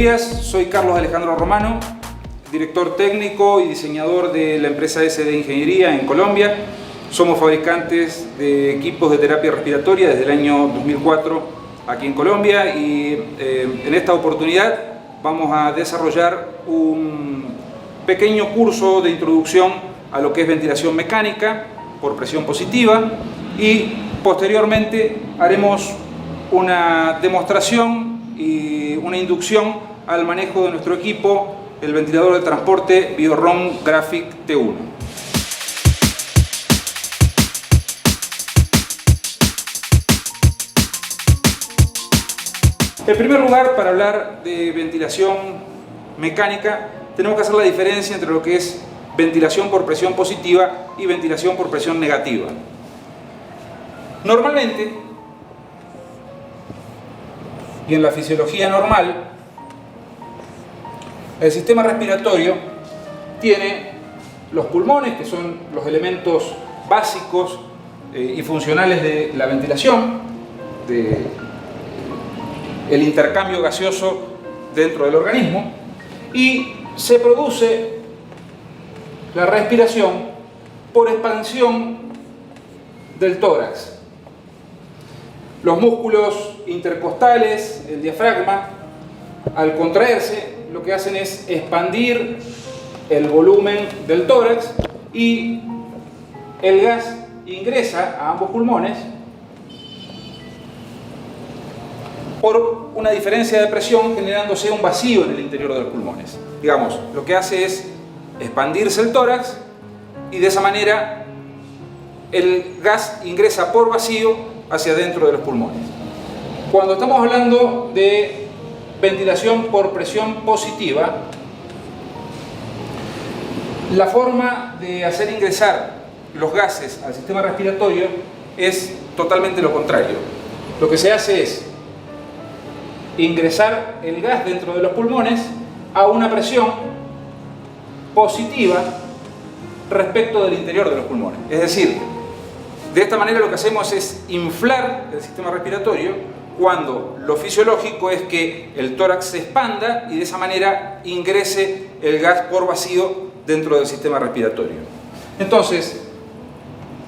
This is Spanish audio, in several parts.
días, soy Carlos Alejandro Romano, director técnico y diseñador de la empresa SD Ingeniería en Colombia. Somos fabricantes de equipos de terapia respiratoria desde el año 2004 aquí en Colombia y en esta oportunidad vamos a desarrollar un pequeño curso de introducción a lo que es ventilación mecánica por presión positiva y posteriormente haremos una demostración y una inducción al manejo de nuestro equipo, el ventilador de transporte BioRoam Graphic T1. En primer lugar, para hablar de ventilación mecánica, tenemos que hacer la diferencia entre lo que es ventilación por presión positiva y ventilación por presión negativa. Normalmente, y en la fisiología normal, el sistema respiratorio tiene los pulmones, que son los elementos básicos y funcionales de la ventilación, el intercambio gaseoso dentro del organismo, y se produce la respiración por expansión del tórax. Los músculos intercostales, el diafragma, al contraerse, lo que hacen es expandir el volumen del tórax y el gas ingresa a ambos pulmones por una diferencia de presión, generándose un vacío en el interior de los pulmones. Digamos, lo que hace es expandirse el tórax y de esa manera el gas ingresa por vacío hacia adentro de los pulmones. Cuando estamos hablando de ventilación por presión positiva, la forma de hacer ingresar los gases al sistema respiratorio es totalmente lo contrario. Lo que se hace es ingresar el gas dentro de los pulmones a una presión positiva respecto del interior de los pulmones. Es decir, de esta manera lo que hacemos es inflar el sistema respiratorio cuando lo fisiológico es que el tórax se expanda y de esa manera ingrese el gas por vacío dentro del sistema respiratorio. Entonces,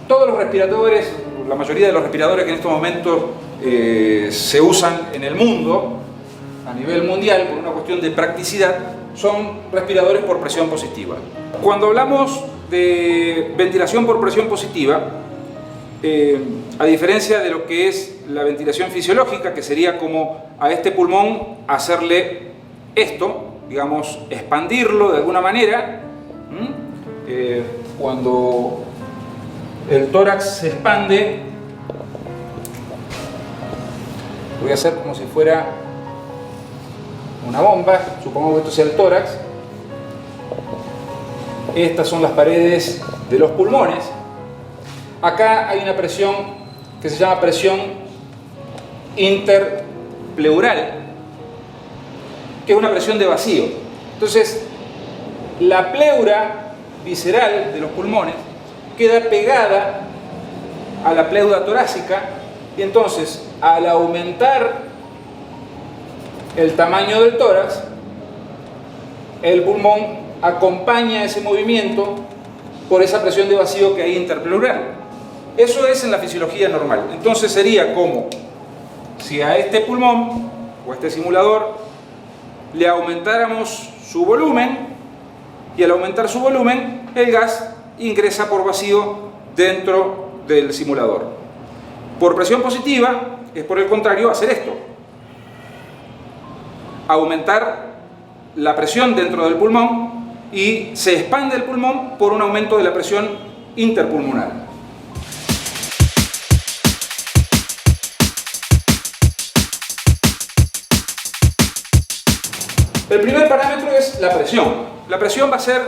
todos los respiradores, la mayoría de los respiradores que en estos momentos se usan en el mundo, a nivel mundial, por una cuestión de practicidad, son respiradores por presión positiva. Cuando hablamos de ventilación por presión positiva, a diferencia de lo que es la ventilación fisiológica, que sería como a este pulmón hacerle esto, digamos, expandirlo de alguna manera, cuando el tórax se expande, voy a hacer como si fuera una bomba, supongamos que esto sea el tórax, estas son las paredes de los pulmones. Acá hay una presión que se llama presión interpleural, que es una presión de vacío. Entonces, la pleura visceral de los pulmones queda pegada a la pleura torácica y entonces, al aumentar el tamaño del tórax, el pulmón acompaña ese movimiento por esa presión de vacío que hay interpleural. Eso es en la fisiología normal. Entonces sería como si a este pulmón o a este simulador le aumentáramos su volumen y al aumentar su volumen el gas ingresa por vacío dentro del simulador. Por presión positiva es, por el contrario, hacer esto: aumentar la presión dentro del pulmón y se expande el pulmón por un aumento de la presión interpulmonar. El primer parámetro es la presión. La presión va a ser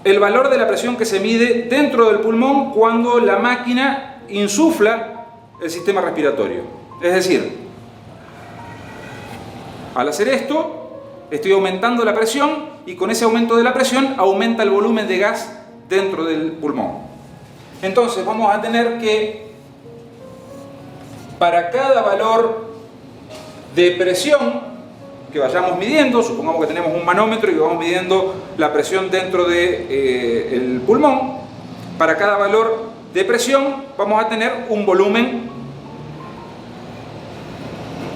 el valor de la presión que se mide dentro del pulmón cuando la máquina insufla el sistema respiratorio. Es decir, al hacer esto, estoy aumentando la presión y con ese aumento de la presión aumenta el volumen de gas dentro del pulmón. Entonces vamos a tener que, para cada valor de presión que vayamos midiendo, supongamos que tenemos un manómetro y vamos midiendo la presión dentro del pulmón, para cada valor de presión vamos a tener un volumen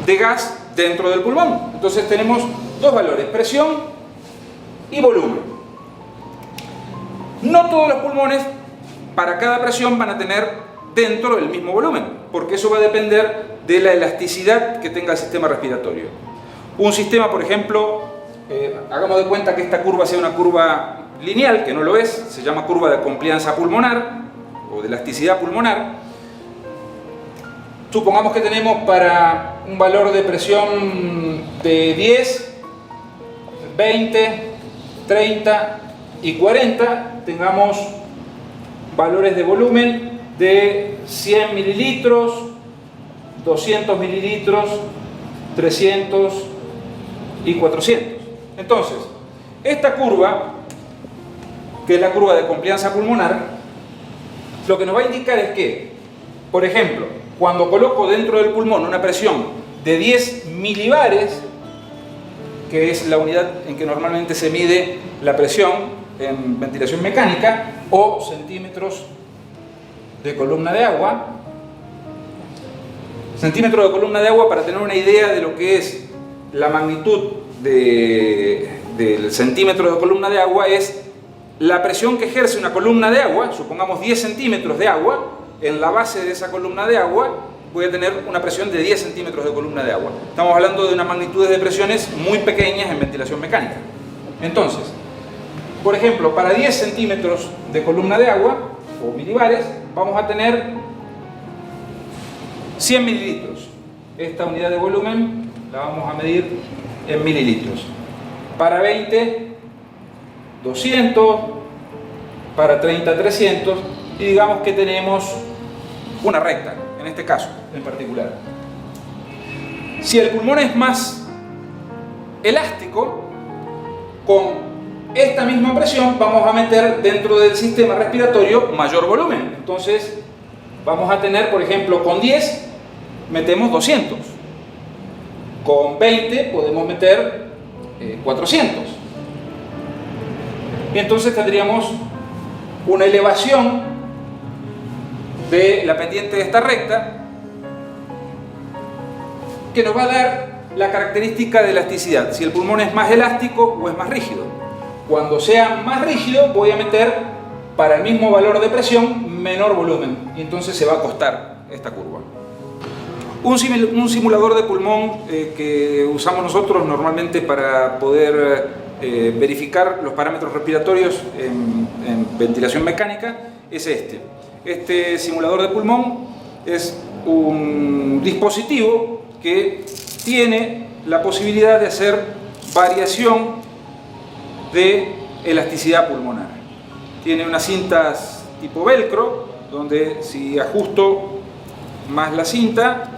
de gas dentro del pulmón. Entonces tenemos dos valores, presión y volumen. No todos los pulmones para cada presión van a tener dentro el mismo volumen, porque eso va a depender de la elasticidad que tenga el sistema respiratorio. Un sistema, por ejemplo, hagamos de cuenta que esta curva sea una curva lineal, que no lo es, se llama curva de complianza pulmonar o de elasticidad pulmonar. Supongamos que tenemos para un valor de presión de 10, 20, 30 y 40, tengamos valores de volumen de 100 mililitros, 200 mililitros, 300 y 400. Entonces, esta curva, que es la curva de complianza pulmonar, lo que nos va a indicar es que, por ejemplo, cuando coloco dentro del pulmón una presión de 10 milibares, que es la unidad en que normalmente se mide la presión en ventilación mecánica, o centímetros de columna de agua. Centímetro de columna de agua, para tener una idea de lo que es la magnitud del centímetro de columna de agua, es la presión que ejerce una columna de agua. Supongamos 10 centímetros de agua. En la base de esa columna de agua voy a tener una presión de 10 centímetros de columna de agua. Estamos hablando de unas magnitudes de presiones muy pequeñas en ventilación mecánica. Entonces, por ejemplo, para 10 centímetros de columna de agua, o milibares, vamos a tener 100 mililitros. Esta unidad de volumen la vamos a medir en mililitros. Para 20, 200, para 30, 300, y digamos que tenemos una recta, en este caso en particular. Si el pulmón es más elástico, con esta misma presión vamos a meter dentro del sistema respiratorio mayor volumen. Entonces vamos a tener, por ejemplo, con 10 metemos 200, con 20 podemos meter 400, y entonces tendríamos una elevación de la pendiente de esta recta que nos va a dar la característica de elasticidad, si el pulmón es más elástico o es más rígido. Cuando sea más rígido voy a meter para el mismo valor de presión menor volumen, y entonces se va a acostar esta curva. Un simulador de pulmón que usamos nosotros normalmente para poder verificar los parámetros respiratorios en ventilación mecánica es este. Este simulador de pulmón es un dispositivo que tiene la posibilidad de hacer variación de elasticidad pulmonar. Tiene unas cintas tipo velcro, donde si ajusto más la cinta,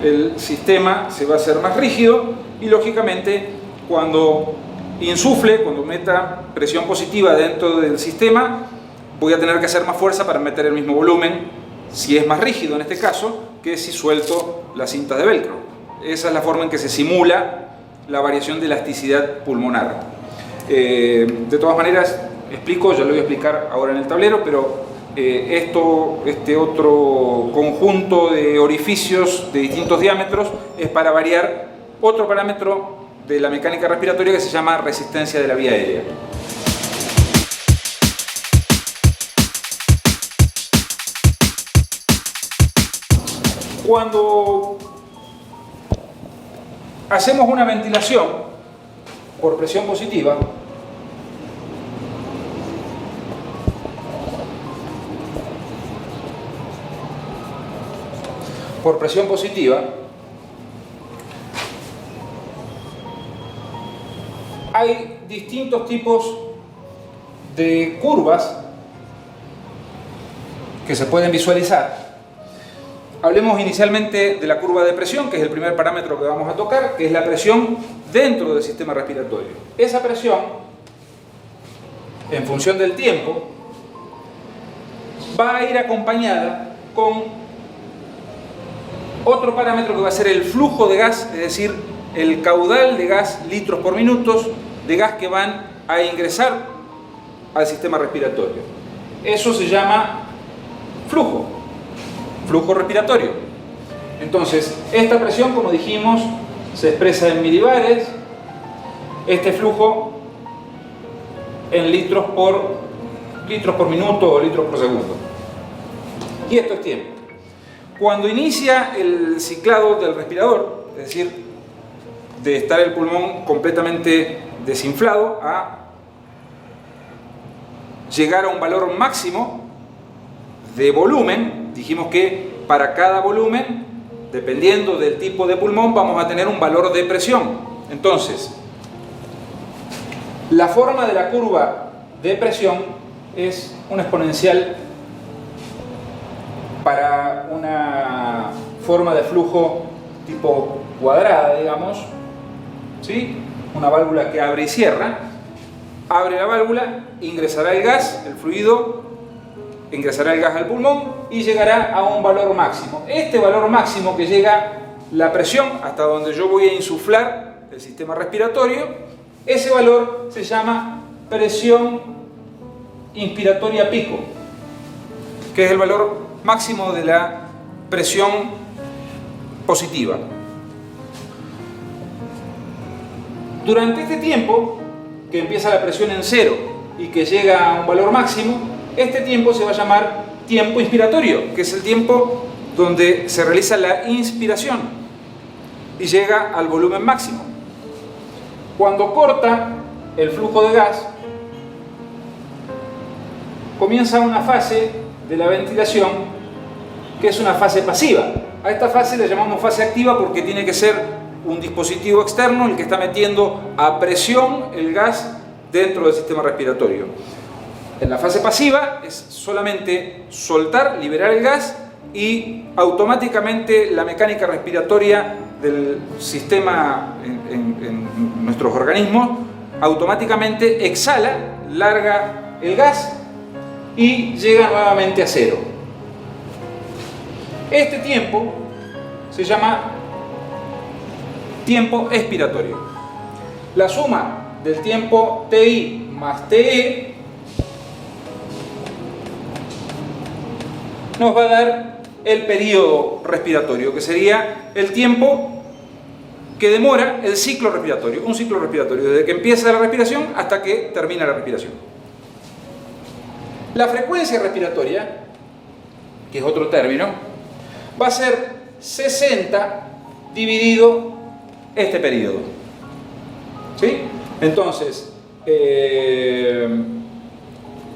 el sistema se va a hacer más rígido, y lógicamente cuando insufle, cuando meta presión positiva dentro del sistema, voy a tener que hacer más fuerza para meter el mismo volumen, si es más rígido en este caso, que si suelto las cintas de velcro. Esa es la forma en que se simula la variación de elasticidad pulmonar. De todas maneras, explico, ya lo voy a explicar ahora en el tablero, pero este otro conjunto de orificios de distintos diámetros es para variar otro parámetro de la mecánica respiratoria que se llama resistencia de la vía aérea. Cuando hacemos una ventilación por presión positiva, hay distintos tipos de curvas que se pueden visualizar. Hablemos inicialmente de la curva de presión, que es el primer parámetro que vamos a tocar, que es la presión dentro del sistema respiratorio. Esa presión, en función del tiempo, va a ir acompañada con otro parámetro que va a ser el flujo de gas, es decir, el caudal de gas, litros por minutos, de gas que van a ingresar al sistema respiratorio. Eso se llama flujo respiratorio. Entonces, esta presión, como dijimos, se expresa en milibares, este flujo en litros por minuto o litros por segundo. Y esto es tiempo. Cuando inicia el ciclado del respirador, es decir, de estar el pulmón completamente desinflado a llegar a un valor máximo de volumen, dijimos que para cada volumen, dependiendo del tipo de pulmón, vamos a tener un valor de presión. Entonces, la forma de la curva de presión es una exponencial para una forma de flujo tipo cuadrada, digamos, ¿sí? Una válvula que abre y cierra. Abre la válvula, ingresará el gas, el fluido, ingresará el gas al pulmón y llegará a un valor máximo. Este valor máximo que llega la presión hasta donde yo voy a insuflar el sistema respiratorio, ese valor se llama presión inspiratoria pico, que es el valor máximo de la presión positiva. Durante este tiempo, que empieza la presión en cero y que llega a un valor máximo, este tiempo se va a llamar tiempo inspiratorio, que es el tiempo donde se realiza la inspiración y llega al volumen máximo. Cuando corta el flujo de gas, comienza una fase de la ventilación que es una fase pasiva. A esta fase le llamamos fase activa porque tiene que ser un dispositivo externo el que está metiendo a presión el gas dentro del sistema respiratorio. En la fase pasiva es solamente soltar, liberar el gas y automáticamente la mecánica respiratoria del sistema en nuestros organismos automáticamente exhala, larga el gas y llega nuevamente a cero. Este tiempo se llama tiempo expiratorio. La suma del tiempo TI más TE nos va a dar el periodo respiratorio, que sería el tiempo que demora el ciclo respiratorio, un ciclo respiratorio, desde que empieza la respiración hasta que termina la respiración. La frecuencia respiratoria, que es otro término, va a ser 60 dividido este periodo. ¿Sí? Entonces,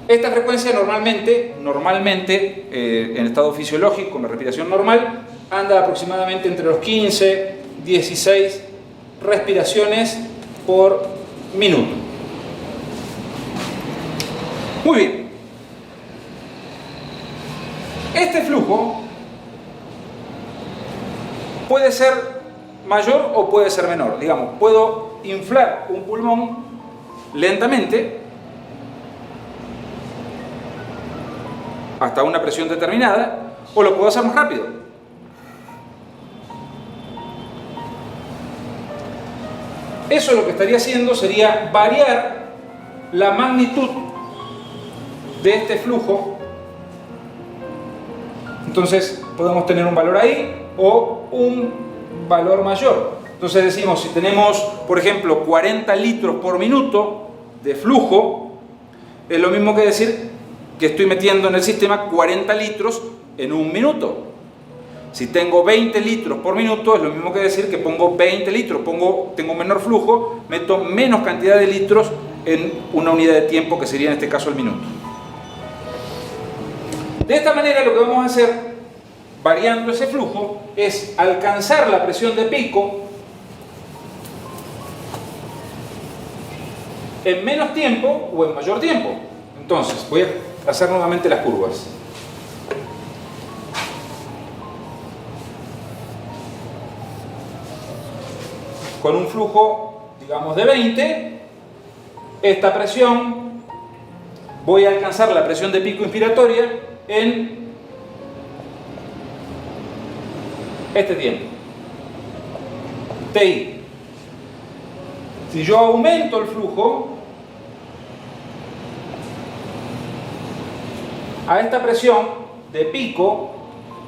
esta frecuencia normalmente en estado fisiológico, con la respiración normal, anda aproximadamente entre los 15 y 16 respiraciones por minuto. Muy bien. Este flujo puede ser mayor o puede ser menor. Digamos, puedo inflar un pulmón lentamente hasta una presión determinada, o lo puedo hacer más rápido. Eso lo que estaría haciendo sería variar la magnitud de este flujo. Entonces podemos tener un valor ahí o un valor mayor. Entonces decimos, si tenemos, por ejemplo, 40 litros por minuto de flujo, es lo mismo que decir que estoy metiendo en el sistema 40 litros en un minuto. Si tengo 20 litros por minuto, es lo mismo que decir que pongo 20 litros, tengo menor flujo, meto menos cantidad de litros en una unidad de tiempo, que sería en este caso el minuto. De esta manera lo que vamos a hacer, variando ese flujo, es alcanzar la presión de pico en menos tiempo o en mayor tiempo. Entonces, voy a hacer nuevamente las curvas. Con un flujo, digamos, de 20, esta presión, voy a alcanzar la presión de pico inspiratoria en este tiempo, TI. Si yo aumento el flujo, a esta presión de pico,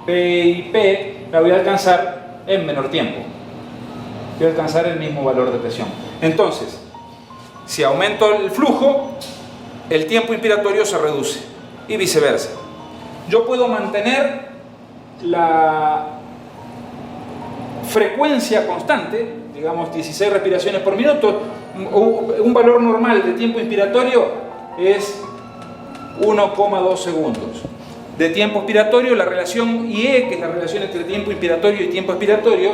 P y P, la voy a alcanzar en menor tiempo. Voy a alcanzar el mismo valor de presión. Entonces, si aumento el flujo, el tiempo inspiratorio se reduce y viceversa. Yo puedo mantener la frecuencia constante, digamos 16 respiraciones por minuto. Un valor normal de tiempo inspiratorio es 1,2 segundos. De tiempo expiratorio, la relación IE, que es la relación entre tiempo inspiratorio y tiempo expiratorio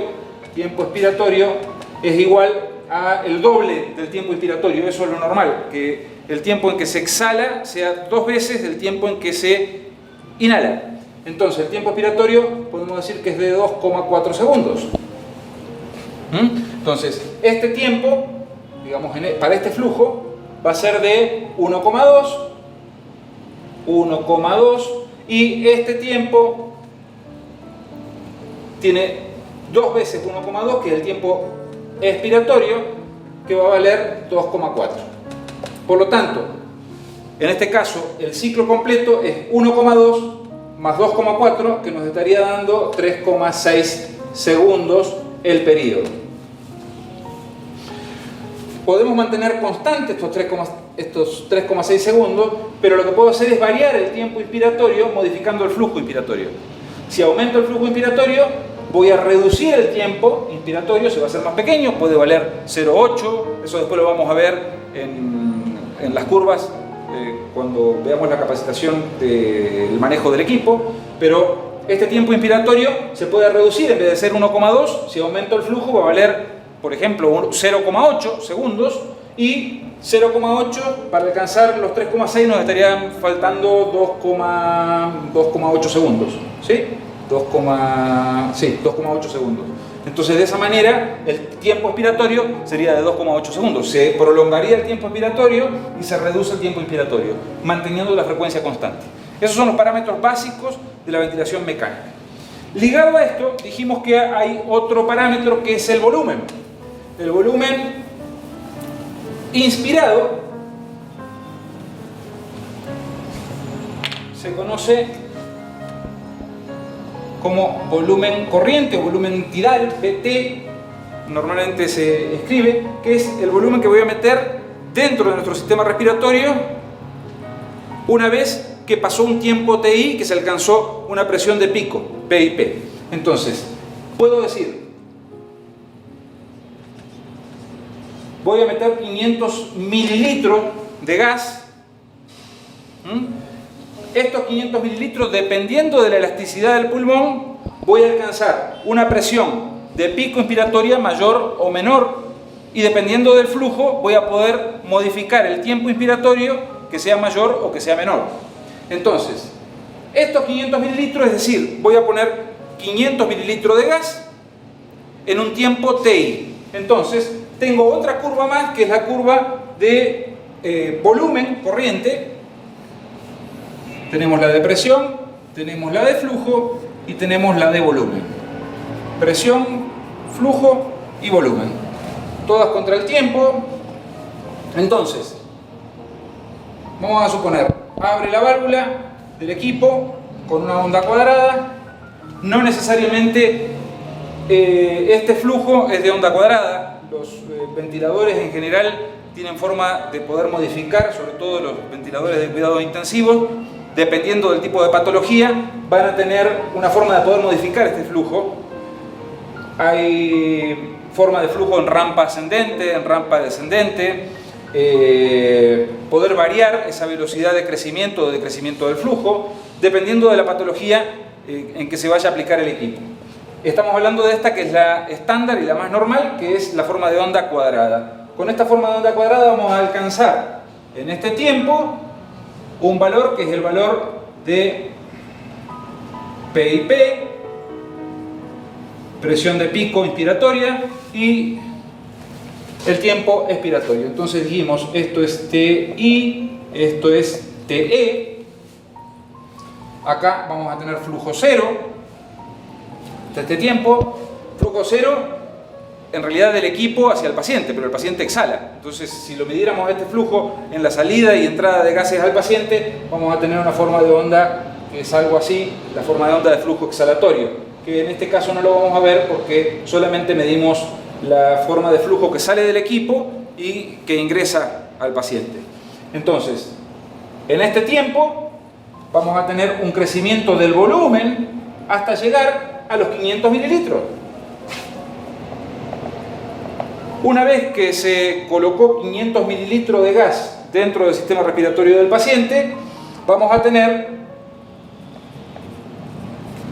es igual a el doble del tiempo inspiratorio. Eso es lo normal, que el tiempo en que se exhala sea 2 veces el tiempo en que se inhala. Entonces, el tiempo expiratorio podemos decir que es de 2,4 segundos. Entonces, este tiempo, digamos, para este flujo, va a ser de 1,2, y este tiempo tiene 2 veces 1,2, que es el tiempo expiratorio, que va a valer 2,4. Por lo tanto, en este caso, el ciclo completo es 1,2 más 2,4, que nos estaría dando 3,6 segundos el periodo. Podemos mantener constante estos 3,6 segundos, pero lo que puedo hacer es variar el tiempo inspiratorio modificando el flujo inspiratorio. Si aumento el flujo inspiratorio, voy a reducir el tiempo inspiratorio, se va a hacer más pequeño, puede valer 0,8, eso después lo vamos a ver en las curvas cuando veamos la capacitación del manejo del equipo, pero este tiempo inspiratorio se puede reducir. En vez de ser 1,2, si aumento el flujo va a valer, por ejemplo, 0,8 segundos, y 0,8 para alcanzar los 3,6 nos estarían faltando 2,8 segundos, ¿sí? 2,8 segundos. Entonces, de esa manera, el tiempo expiratorio sería de 2,8 segundos. Se prolongaría el tiempo expiratorio y se reduce el tiempo inspiratorio, manteniendo la frecuencia constante. Esos son los parámetros básicos de la ventilación mecánica. Ligado a esto, dijimos que hay otro parámetro que es el volumen. El volumen inspirado se conoce como volumen corriente o volumen tidal, PT, normalmente se escribe, que es el volumen que voy a meter dentro de nuestro sistema respiratorio una vez que pasó un tiempo TI, que se alcanzó una presión de pico, P y P. Entonces, puedo decir, voy a meter 500 mililitros de gas. Estos 500 mililitros, dependiendo de la elasticidad del pulmón, voy a alcanzar una presión de pico inspiratoria mayor o menor, y dependiendo del flujo voy a poder modificar el tiempo inspiratorio que sea mayor o que sea menor. Entonces, estos 500 mililitros, es decir, voy a poner 500 mililitros de gas en un tiempo TI. Entonces, tengo otra curva más, que es la curva de volumen corriente. Tenemos la de presión, tenemos la de flujo y tenemos la de volumen. Presión, flujo y volumen. Todas contra el tiempo. Entonces, vamos a suponer, abre la válvula del equipo con una onda cuadrada. No necesariamente este flujo es de onda cuadrada. Los ventiladores en general tienen forma de poder modificar, sobre todo los ventiladores de cuidados intensivos, dependiendo del tipo de patología, van a tener una forma de poder modificar este flujo. Hay forma de flujo en rampa ascendente, en rampa descendente, poder variar esa velocidad de crecimiento o decrecimiento del flujo, dependiendo de la patología en que se vaya a aplicar el equipo. Estamos hablando de esta, que es la estándar y la más normal, que es la forma de onda cuadrada. Con esta forma de onda cuadrada vamos a alcanzar en este tiempo un valor que es el valor de P y P, presión de pico inspiratoria, y el tiempo expiratorio. Entonces dijimos, esto es TI, esto es TE. Acá vamos a tener flujo cero, este tiempo, flujo cero, en realidad del equipo hacia el paciente, pero el paciente exhala. Entonces, si lo midiéramos este flujo en la salida y entrada de gases al paciente, vamos a tener una forma de onda que es algo así, la forma de onda de flujo exhalatorio, que en este caso no lo vamos a ver porque solamente medimos la forma de flujo que sale del equipo y que ingresa al paciente. Entonces, en este tiempo vamos a tener un crecimiento del volumen hasta llegar a los 500 mililitros. Una vez que se colocó 500 mililitros de gas dentro del sistema respiratorio del paciente, vamos a tener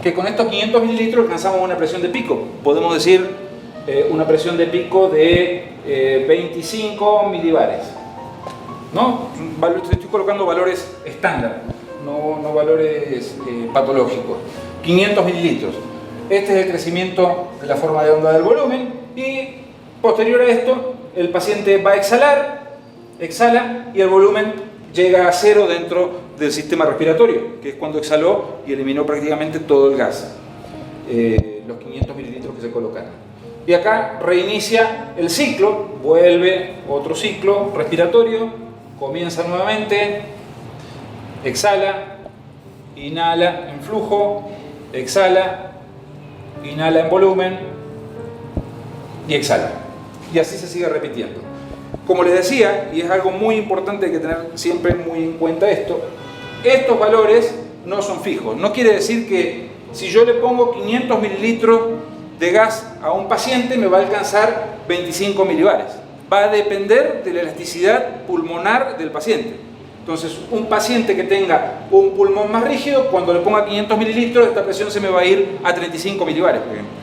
que con estos 500 mililitros alcanzamos una presión de pico. Podemos decir una presión de pico de 25 milibares. ¿No? Estoy colocando valores estándar, no valores patológicos. 500 mililitros. Este es el crecimiento de la forma de onda del volumen y posterior a esto el paciente va a exhalar, exhala y el volumen llega a cero dentro del sistema respiratorio, que es cuando exhaló y eliminó prácticamente todo el gas, los 500 mililitros que se colocaron. Y acá reinicia el ciclo, vuelve otro ciclo respiratorio, comienza nuevamente, exhala, inhala en flujo, exhala, inhala en volumen y exhala. Y así se sigue repitiendo. Como les decía, y es algo muy importante, hay que tener siempre muy en cuenta esto, estos valores no son fijos. No quiere decir que si yo le pongo 500 mililitros de gas a un paciente me va a alcanzar 25 milibares. Va a depender de la elasticidad pulmonar del paciente. Entonces, un paciente que tenga un pulmón más rígido, cuando le ponga 500 mililitros, esta presión se me va a ir a 35 milibares, por ejemplo,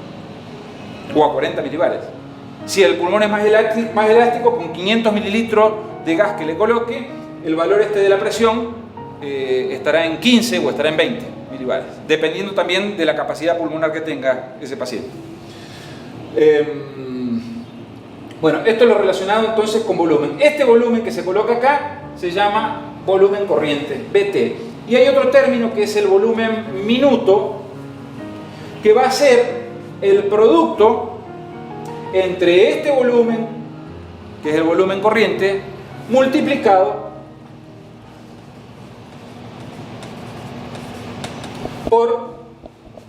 o a 40 milibares. Si el pulmón es más elástico, con 500 mililitros de gas que le coloque, el valor este de la presión estará en 15 o estará en 20 milibares, dependiendo también de la capacidad pulmonar que tenga ese paciente. Bueno, esto es lo relacionado entonces con volumen. Este volumen que se coloca acá se llama volumen corriente, BT. Y hay otro término que es el volumen minuto, que va a ser el producto entre este volumen, que es el volumen corriente, multiplicado por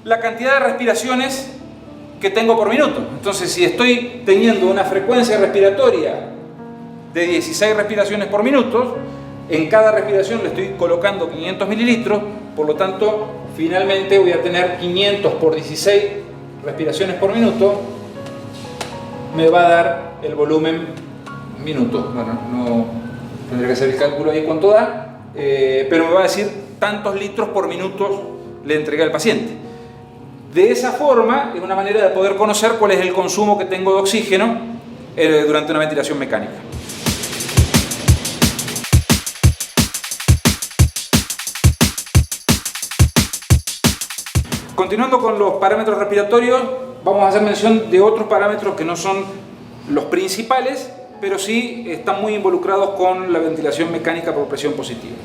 la cantidad de respiraciones que tengo por minuto. Entonces, si estoy teniendo una frecuencia respiratoria de 16 respiraciones por minuto, en cada respiración le estoy colocando 500 mililitros, por lo tanto, finalmente voy a tener 500 por 16 respiraciones por minuto, me va a dar el volumen minuto. Bueno, no tendré que hacer el cálculo ahí cuánto da, pero me va a decir tantos litros por minuto le entregué al paciente. De esa forma, es una manera de poder conocer cuál es el consumo que tengo de oxígeno durante una ventilación mecánica. Continuando con los parámetros respiratorios, vamos a hacer mención de otros parámetros que no son los principales, pero sí están muy involucrados con la ventilación mecánica por presión positiva.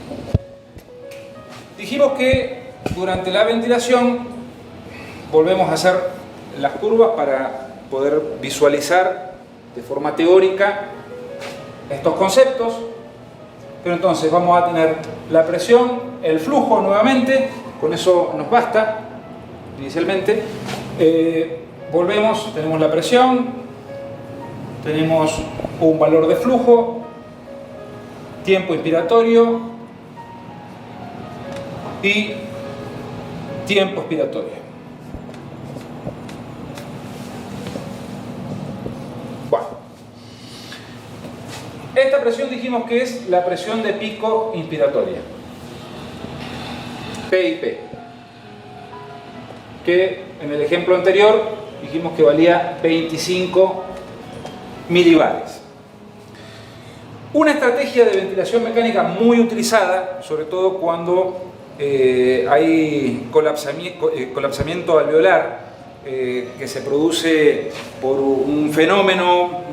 Dijimos que durante la ventilación volvemos a hacer las curvas para poder visualizar de forma teórica estos conceptos, pero entonces vamos a tener la presión, el flujo nuevamente, con eso nos basta inicialmente. Volvemos, tenemos la presión, tenemos un valor de flujo, tiempo inspiratorio y tiempo expiratorio. Bueno, esta presión dijimos que es la presión de pico inspiratoria, PIP, que en el ejemplo anterior dijimos que valía 25 milibares. Una estrategia de ventilación mecánica muy utilizada, sobre todo cuando hay colapsamiento alveolar que se produce por un fenómeno,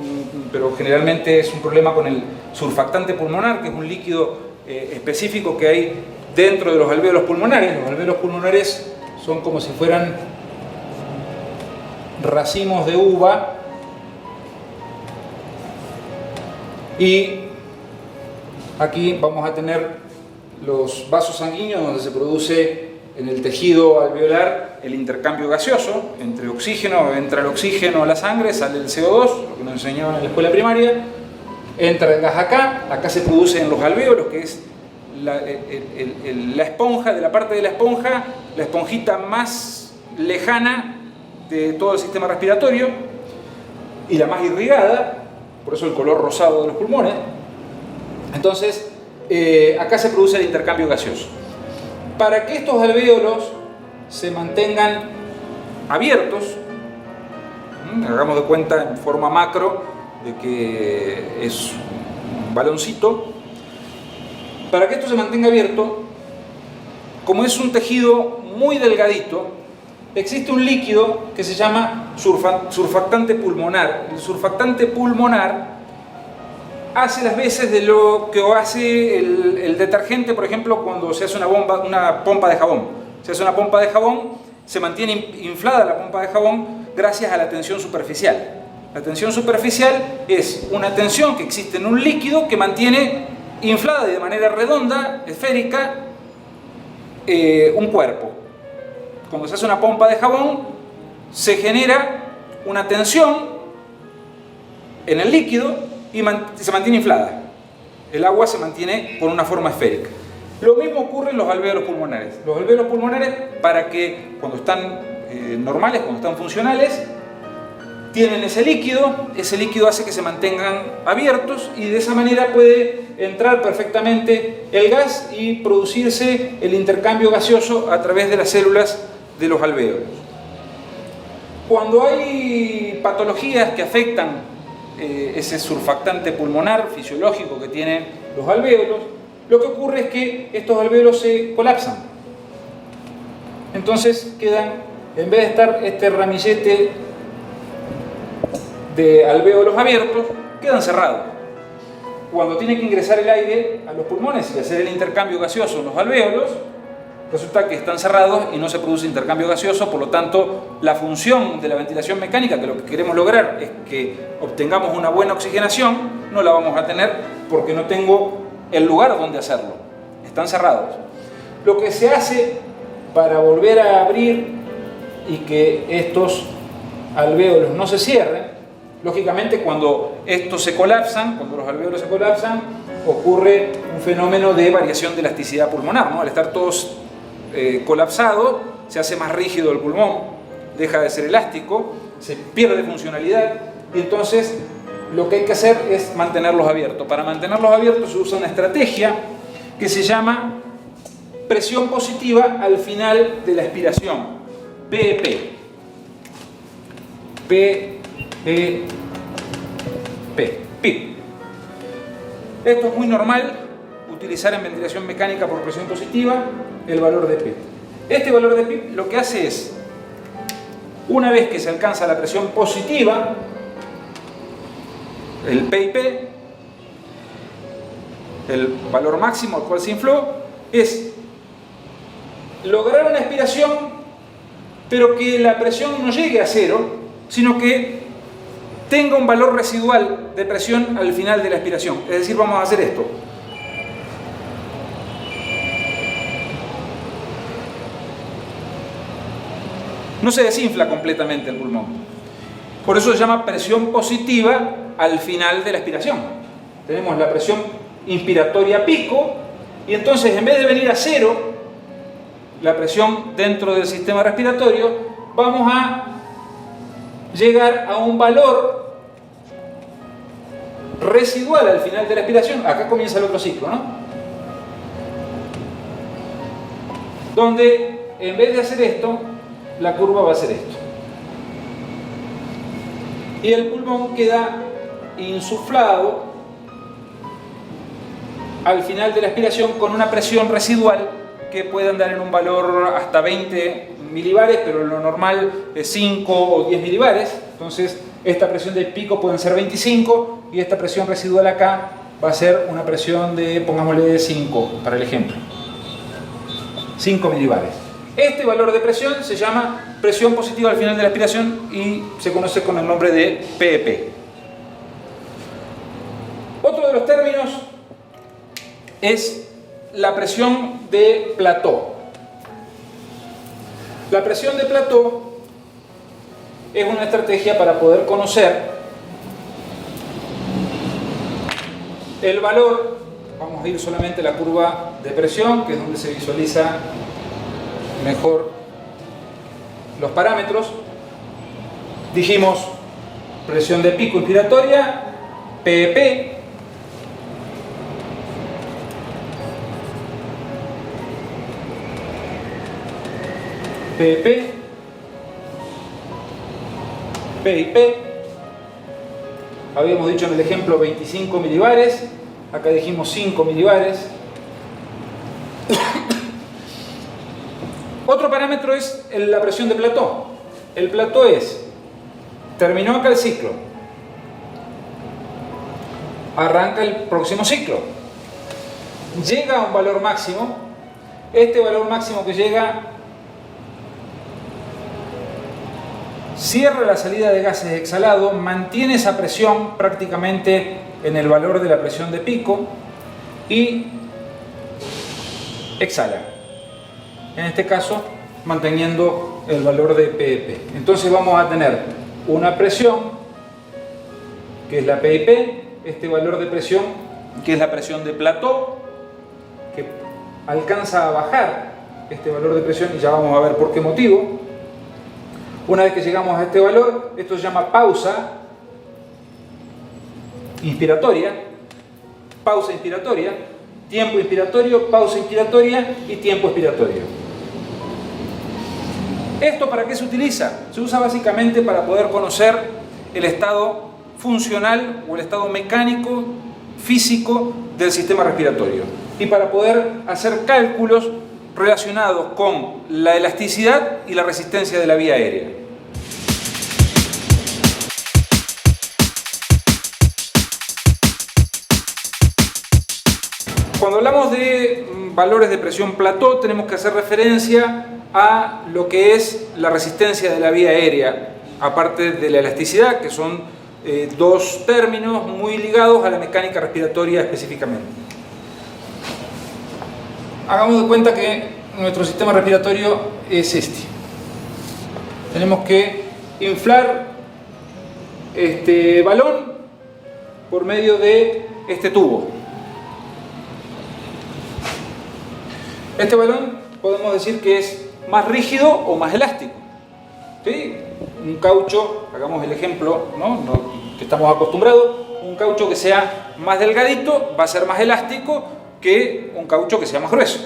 pero generalmente es un problema con el surfactante pulmonar, que es un líquido específico que hay dentro de los alvéolos pulmonares. Los alvéolos pulmonares son como si fueran racimos de uva Y aquí vamos a tener los vasos sanguíneos donde se produce en el tejido alveolar el intercambio gaseoso entre oxígeno, entra el oxígeno a la sangre, sale el CO2, lo que nos enseñaban en la escuela primaria, entra el gas acá se produce en los alvéolos, que es la esponja, de la parte de la esponja, la esponjita más lejana de todo el sistema respiratorio y la más irrigada, por eso el color rosado de los pulmones. Entonces, acá se produce el intercambio gaseoso. Para que estos alvéolos se mantengan abiertos, hagamos de cuenta en forma macro de que es un baloncito, para que esto se mantenga abierto, como es un tejido muy delgadito, existe un líquido que se llama surfactante pulmonar. El surfactante pulmonar hace las veces de lo que hace el detergente, por ejemplo, cuando se hace una pompa de jabón. Se hace una pompa de jabón, se mantiene inflada la pompa de jabón gracias a la tensión superficial. La tensión superficial es una tensión que existe en un líquido que mantiene inflada de manera redonda, esférica, un cuerpo. Cuando se hace una pompa de jabón, se genera una tensión en el líquido y se mantiene inflada. El agua se mantiene con una forma esférica. Lo mismo ocurre en los alvéolos pulmonares. Los alvéolos pulmonares, para que cuando están normales, cuando están funcionales, tienen ese líquido hace que se mantengan abiertos y de esa manera puede entrar perfectamente el gas y producirse el intercambio gaseoso a través de las células de los alvéolos. Cuando hay patologías que afectan ese surfactante pulmonar fisiológico que tienen los alvéolos, lo que ocurre es que estos alvéolos se colapsan. Entonces quedan, en vez de estar este ramillete de alvéolos abiertos, quedan cerrados. Cuando tiene que ingresar el aire a los pulmones y hacer el intercambio gaseoso en los alvéolos, resulta que están cerrados y no se produce intercambio gaseoso. Por lo tanto, la función de la ventilación mecánica, que lo que queremos lograr es que obtengamos una buena oxigenación, no la vamos a tener porque no tengo el lugar donde hacerlo. Están cerrados. Lo que se hace para volver a abrir y que estos alvéolos no se cierren, lógicamente cuando estos se colapsan, cuando los alvéolos se colapsan, ocurre un fenómeno de variación de elasticidad pulmonar, ¿no? Al estar todos colapsados, se hace más rígido el pulmón, deja de ser elástico, se pierde funcionalidad y entonces lo que hay que hacer es mantenerlos abiertos. Para mantenerlos abiertos se usa una estrategia que se llama presión positiva al final de la expiración, PEP. PIP. Esto es muy normal utilizar en ventilación mecánica por presión positiva el valor de PIP. Este valor de PIP lo que hace es, una vez que se alcanza la presión positiva, el PIP, el valor máximo al cual se infló, es lograr una expiración, pero que la presión no llegue a cero, sino que tenga un valor residual de presión al final de la expiración. Es decir, vamos a hacer esto. No se desinfla completamente el pulmón. Por eso se llama presión positiva al final de la expiración. Tenemos la presión inspiratoria pico y entonces en vez de venir a cero, la presión dentro del sistema respiratorio, vamos a llegar a un valor residual al final de la expiración. Acá comienza el otro ciclo, ¿no? Donde en vez de hacer esto, la curva va a hacer esto. Y el pulmón queda insuflado al final de la expiración con una presión residual que puede andar en un valor hasta 20 milibares, pero lo normal es 5 o 10 milibares. Entonces esta presión de pico pueden ser 25 y esta presión residual acá va a ser una presión de, pongámosle 5 para el ejemplo, 5 milibares. Este valor de presión se llama presión positiva al final de la expiración y se conoce con el nombre de PEP. Otro de los términos es la presión de plató. La presión de plató es una estrategia para poder conocer el valor. Vamos a ir solamente a la curva de presión, que es donde se visualiza mejor los parámetros. Dijimos presión de pico inspiratoria, PEP, PEP, PIP. Habíamos dicho en el ejemplo 25 milibares, acá dijimos 5 milibares. Otro parámetro es la presión de plató. El plató es, terminó acá el ciclo, arranca el próximo ciclo, llega a un valor máximo. Este valor máximo que llega cierra la salida de gases exhalados, mantiene esa presión prácticamente en el valor de la presión de pico y exhala. En este caso, manteniendo el valor de PEP. Entonces vamos a tener una presión, que es la PIP, este valor de presión, que es la presión de plató, que alcanza a bajar este valor de presión, y ya vamos a ver por qué motivo. Una vez que llegamos a este valor, esto se llama pausa inspiratoria, tiempo inspiratorio, pausa inspiratoria y tiempo expiratorio. ¿Esto para qué se utiliza? Se usa básicamente para poder conocer el estado funcional o el estado mecánico, físico del sistema respiratorio, y para poder hacer cálculos relacionados con la elasticidad y la resistencia de la vía aérea. Cuando hablamos de valores de presión plató, tenemos que hacer referencia a lo que es la resistencia de la vía aérea, aparte de la elasticidad, que son dos términos muy ligados a la mecánica respiratoria específicamente. Hagamos de cuenta que nuestro sistema respiratorio es este. Tenemos que inflar este balón por medio de este tubo. Este balón podemos decir que es más rígido o más elástico. ¿Sí? Un caucho, hagamos el ejemplo, ¿no? Que estamos acostumbrados, un caucho que sea más delgadito va a ser más elástico que un caucho que sea más grueso.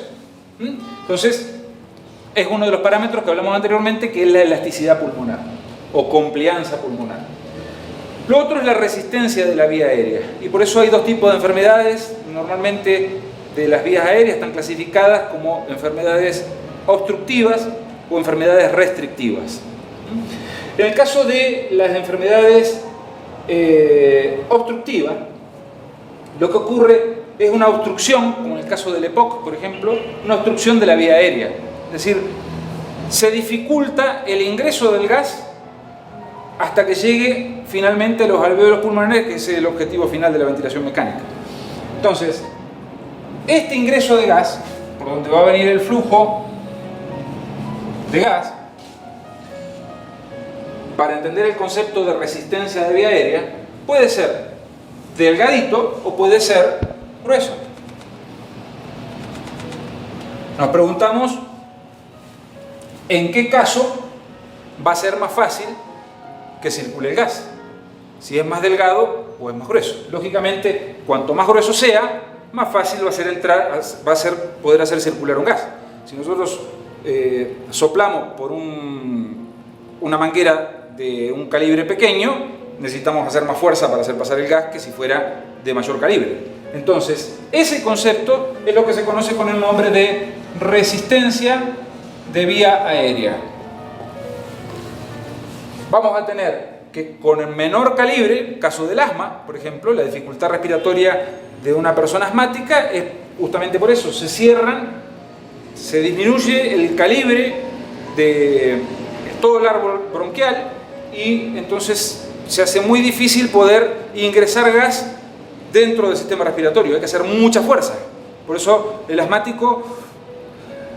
Entonces, es uno de los parámetros que hablamos anteriormente, que es la elasticidad pulmonar o complianza pulmonar. Lo otro es la resistencia de la vía aérea, y por eso hay dos tipos de enfermedades. Normalmente de las vías aéreas están clasificadas como enfermedades obstructivas o enfermedades restrictivas. En el caso de las enfermedades obstructivas, lo que ocurre es una obstrucción, como en el caso del EPOC, por ejemplo, una obstrucción de la vía aérea. Es decir, se dificulta el ingreso del gas hasta que llegue finalmente a los alvéolos pulmonares, que es el objetivo final de la ventilación mecánica. Entonces, este ingreso de gas, por donde va a venir el flujo de gas, para entender el concepto de resistencia de vía aérea, puede ser delgadito o puede ser grueso. Nos preguntamos en qué caso va a ser más fácil que circule el gas, si es más delgado o es más grueso. Lógicamente, cuanto más grueso sea, más fácil va a ser poder hacer circular un gas. Si nosotros soplamos por una manguera de un calibre pequeño, necesitamos hacer más fuerza para hacer pasar el gas que si fuera de mayor calibre. Entonces, ese concepto es lo que se conoce con el nombre de resistencia de vía aérea. Vamos a tener que con el menor calibre, caso del asma, por ejemplo, la dificultad respiratoria de una persona asmática es justamente por eso, se cierran, se disminuye el calibre de todo el árbol bronquial y entonces se hace muy difícil poder ingresar gas dentro del sistema respiratorio, hay que hacer mucha fuerza. Por eso el asmático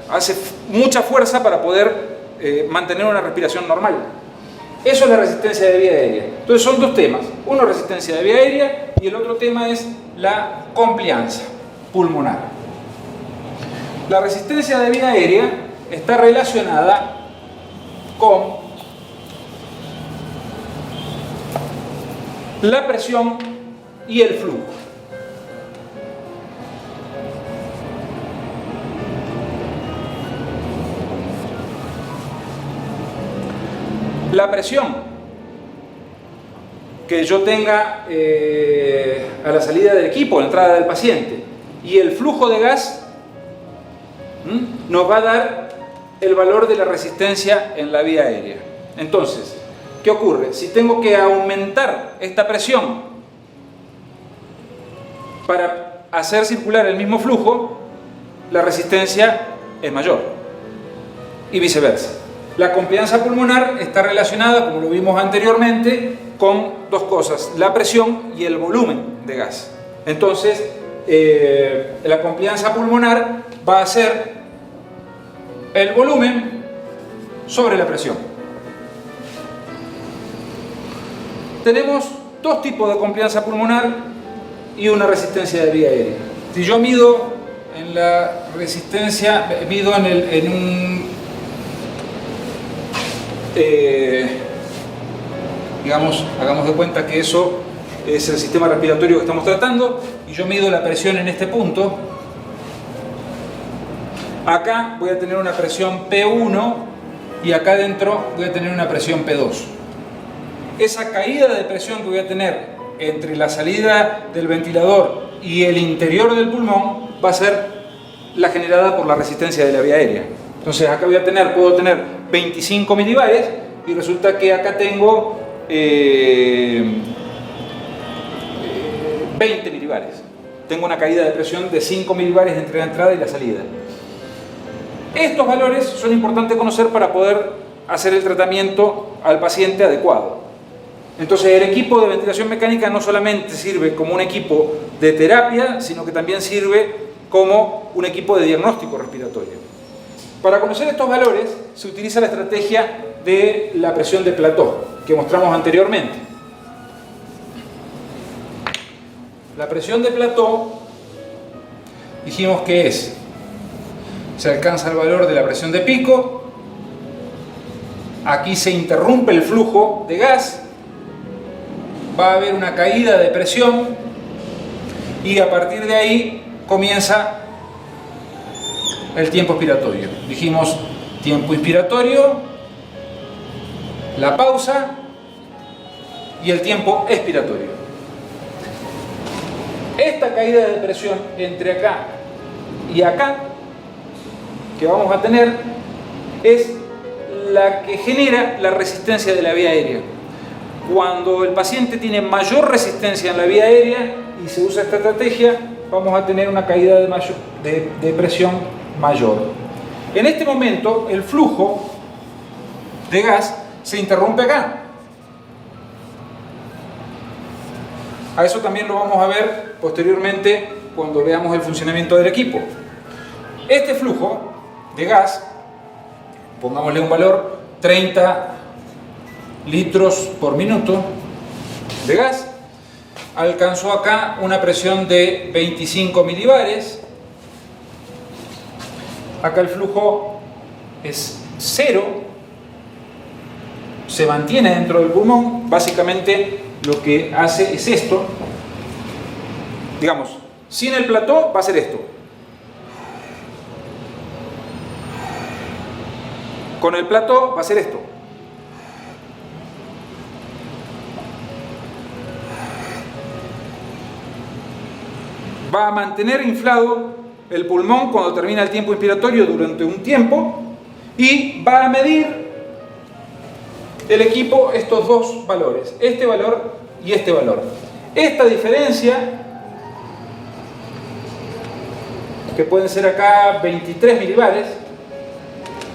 hace mucha fuerza para poder mantener una respiración normal. Eso es la resistencia de vía aérea. Entonces son dos temas. Uno, resistencia de vía aérea, y el otro tema es la complianza pulmonar. La resistencia de vía aérea está relacionada con la presión y el flujo. La presión que yo tenga a la salida del equipo, a la entrada del paciente, y el flujo de gas nos va a dar el valor de la resistencia en la vía aérea. Entonces, ¿qué ocurre? Si tengo que aumentar esta presión para hacer circular el mismo flujo, la resistencia es mayor, y viceversa. La complianza pulmonar está relacionada, como lo vimos anteriormente, con dos cosas: la presión y el volumen de gas. Entonces, la complianza pulmonar va a ser el volumen sobre la presión. Tenemos dos tipos de complianza pulmonar y una resistencia de vía aérea. Si yo mido en la resistencia, mido en un digamos, hagamos de cuenta que eso es el sistema respiratorio que estamos tratando, y yo mido la presión en este punto. Acá voy a tener una presión P1 y acá adentro voy a tener una presión P2. Esa caída de presión que voy a tener entre la salida del ventilador y el interior del pulmón va a ser la generada por la resistencia de la vía aérea. Entonces acá puedo tener 25 milibares, y resulta que acá tengo 20 milibares. Tengo una caída de presión de 5 milibares entre la entrada y la salida. Estos valores son importantes conocer para poder hacer el tratamiento al paciente adecuado. Entonces el equipo de ventilación mecánica no solamente sirve como un equipo de terapia, sino que también sirve como un equipo de diagnóstico respiratorio. Para conocer estos valores se utiliza la estrategia de la presión de Plató, que mostramos anteriormente. La presión de Plató dijimos que se alcanza el valor de la presión de pico, aquí se interrumpe el flujo de gas, va a haber una caída de presión, y a partir de ahí comienza el tiempo expiratorio. Dijimos tiempo inspiratorio, la pausa y el tiempo expiratorio. Esta caída de presión entre acá y acá que vamos a tener es la que genera la resistencia de la vía aérea. Cuando el paciente tiene mayor resistencia en la vía aérea y se usa esta estrategia, vamos a tener una caída de presión mayor. En este momento el flujo de gas se interrumpe acá. A eso también lo vamos a ver posteriormente cuando veamos el funcionamiento del equipo. Este flujo de gas, pongámosle un valor 30 litros por minuto de gas, alcanzó acá una presión de 25 milibares. Acá el flujo es 0, se mantiene dentro del pulmón. Básicamente lo que hace es esto. Digamos, sin el plató va a ser esto. Con el plató va a ser esto. Va a mantener inflado el pulmón cuando termina el tiempo inspiratorio durante un tiempo, y va a medir el equipo estos dos valores, este valor y este valor. Esta diferencia, que pueden ser acá 23 milibares,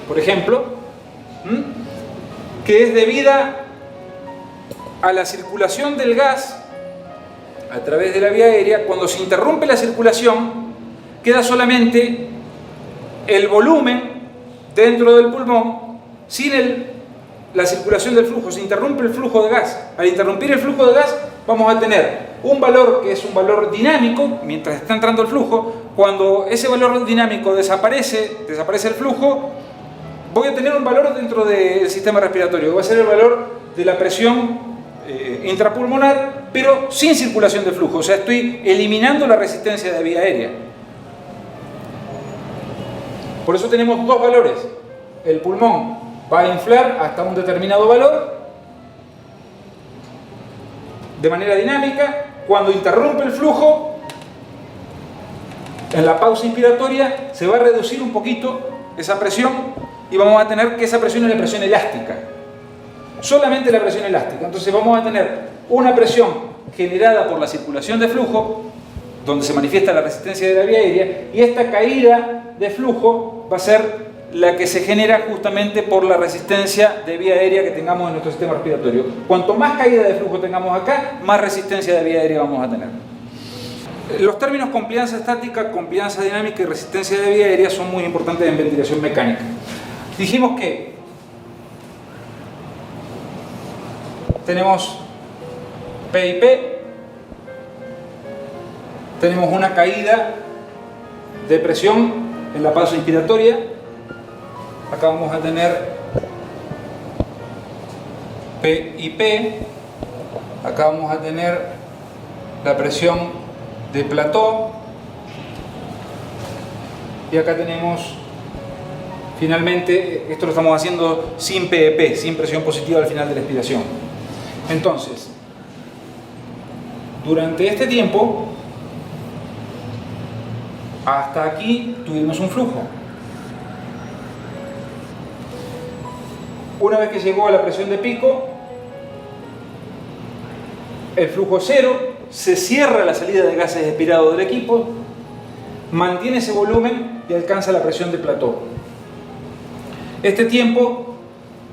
por ejemplo, que es debida a la circulación del gas a través de la vía aérea, cuando se interrumpe la circulación, queda solamente el volumen dentro del pulmón sin la circulación del flujo. Se interrumpe el flujo de gas. Al interrumpir el flujo de gas, vamos a tener un valor que es un valor dinámico mientras está entrando el flujo. Cuando ese valor dinámico desaparece el flujo, voy a tener un valor dentro del sistema respiratorio. Va a ser el valor de la presión intrapulmonar, pero sin circulación de flujo. O sea, estoy eliminando la resistencia de vía aérea. Por eso tenemos dos valores. El pulmón va a inflar hasta un determinado valor de manera dinámica. Cuando interrumpe el flujo, en la pausa inspiratoria se va a reducir un poquito esa presión y vamos a tener que esa presión es la presión elástica. Solamente la presión elástica. Entonces vamos a tener una presión generada por la circulación de flujo, donde se manifiesta la resistencia de la vía aérea, y esta caída de flujo va a ser la que se genera justamente por la resistencia de vía aérea que tengamos en nuestro sistema respiratorio. Cuanto más caída de flujo tengamos acá, más resistencia de vía aérea vamos a tener. Los términos complianza estática, complianza dinámica y resistencia de vía aérea son muy importantes en ventilación mecánica. Dijimos que tenemos P y P, tenemos una caída de presión en la pausa inspiratoria. Acá vamos a tener P y P. Acá vamos a tener la presión de plató. Y acá tenemos, finalmente, esto lo estamos haciendo sin PEP, sin presión positiva al final de la expiración. Entonces, durante este tiempo, hasta aquí tuvimos un flujo. Una vez que llegó a la presión de pico, el flujo es cero, se cierra la salida de gases expirados del equipo, mantiene ese volumen y alcanza la presión de plató. Este tiempo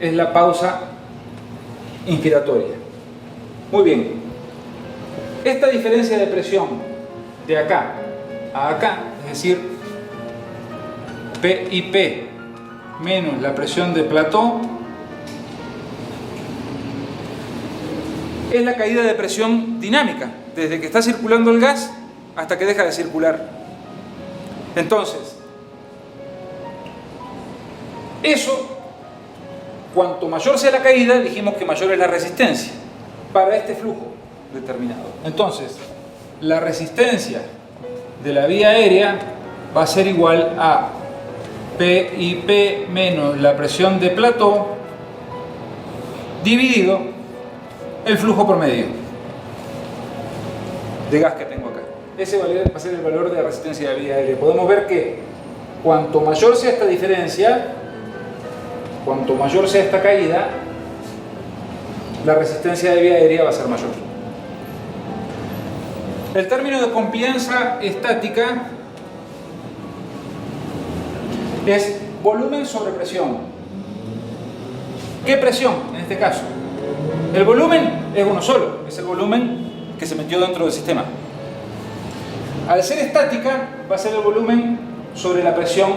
es la pausa inspiratoria. Muy bien. Esta diferencia de presión de acá a acá, es decir, P y P menos la presión de plató, es la caída de presión dinámica, desde que está circulando el gas hasta que deja de circular. Entonces, eso, cuanto mayor sea la caída, dijimos que mayor es la resistencia para este flujo determinado. Entonces, la resistencia de la vía aérea va a ser igual a P y P menos la presión de plató dividido el flujo promedio de gas que tengo acá. Ese va a ser el valor de la resistencia de la vía aérea. Podemos ver que cuanto mayor sea esta diferencia, cuanto mayor sea esta caída, la resistencia de vía aérea va a ser mayor. El término de complianza estática es volumen sobre presión. ¿Qué presión en este caso? El volumen es uno solo, es el volumen que se metió dentro del sistema. Al ser estática, va a ser el volumen sobre la presión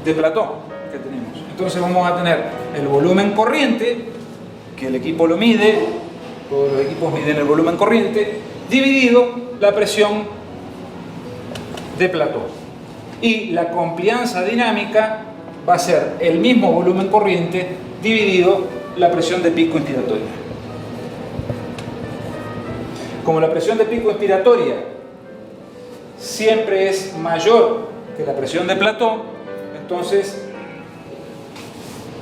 de plató que tenemos. Entonces vamos a tener el volumen corriente, que el equipo lo mide, todos los equipos miden el volumen corriente, dividido la presión de plató. Y la complianza dinámica va a ser el mismo volumen corriente dividido la presión de pico inspiratoria. Como la presión de pico inspiratoria siempre es mayor que la presión de plató, entonces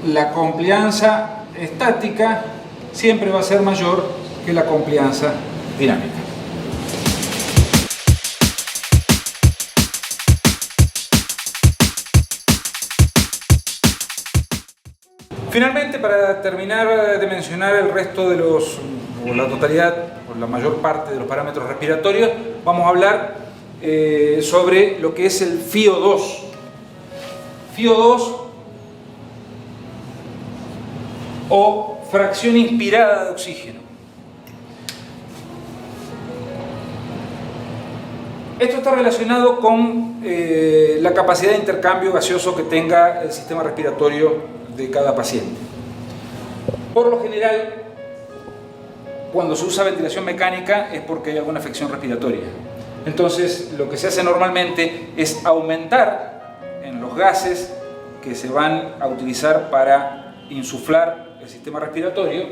la complianza estática siempre va a ser mayor que la complianza dinámica. Finalmente, para terminar de mencionar el resto de o la totalidad, o la mayor parte de los parámetros respiratorios, vamos a hablar sobre lo que es el FiO2. FiO2 o fracción inspirada de oxígeno. Esto está relacionado con la capacidad de intercambio gaseoso que tenga el sistema respiratorio de cada paciente. Por lo general, cuando se usa ventilación mecánica es porque hay alguna afección respiratoria. Entonces, lo que se hace normalmente es aumentar en los gases que se van a utilizar para insuflar el sistema respiratorio,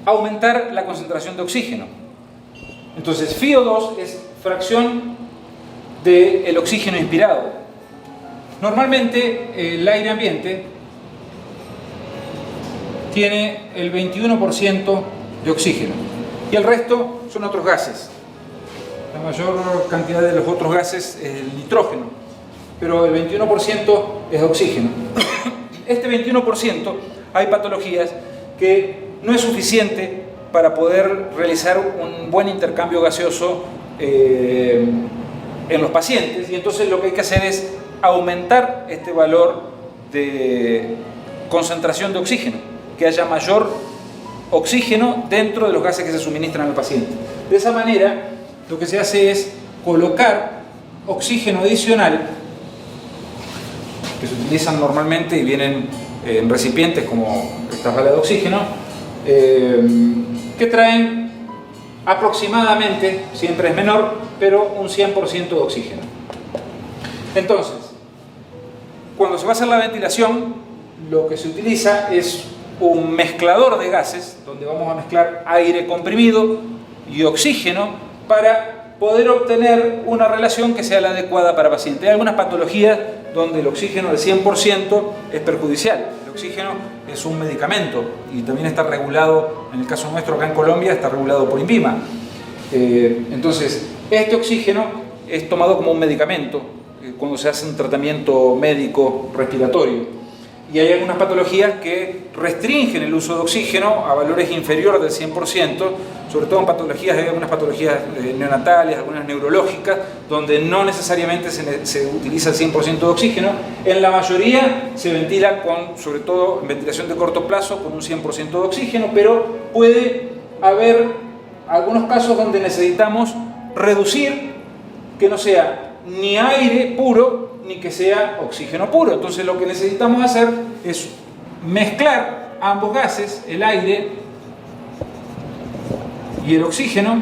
aumentar la concentración de oxígeno. Entonces, FiO2 es fracción del oxígeno inspirado. Normalmente, el aire ambiente tiene el 21% de oxígeno y el resto son otros gases. La mayor cantidad de los otros gases es el nitrógeno, pero el 21% es oxígeno. Este 21% hay patologías que no es suficiente para poder realizar un buen intercambio gaseoso en los pacientes, y entonces lo que hay que hacer es aumentar este valor de concentración de oxígeno, que haya mayor oxígeno dentro de los gases que se suministran al paciente. De esa manera, lo que se hace es colocar oxígeno adicional, que se utilizan normalmente y vienen en recipientes como estas balas de oxígeno, que traen aproximadamente, siempre es menor, pero un 100% de oxígeno. Entonces, cuando se va a hacer la ventilación, lo que se utiliza es un mezclador de gases, donde vamos a mezclar aire comprimido y oxígeno para poder obtener una relación que sea la adecuada para el paciente. Hay algunas patologías donde el oxígeno del 100% es perjudicial. El oxígeno es un medicamento y también está regulado, en el caso nuestro acá en Colombia, está regulado por INVIMA. Entonces, este oxígeno es tomado como un medicamento cuando se hace un tratamiento médico respiratorio. Y hay algunas patologías que restringen el uso de oxígeno a valores inferiores del 100%, sobre todo en patologías, hay algunas patologías neonatales, algunas neurológicas, donde no necesariamente se utiliza el 100% de oxígeno. En la mayoría se ventila sobre todo en ventilación de corto plazo, con un 100% de oxígeno, pero puede haber algunos casos donde necesitamos reducir, que no sea ni aire puro, ni que sea oxígeno puro. Entonces lo que necesitamos hacer es mezclar ambos gases, el aire y el oxígeno,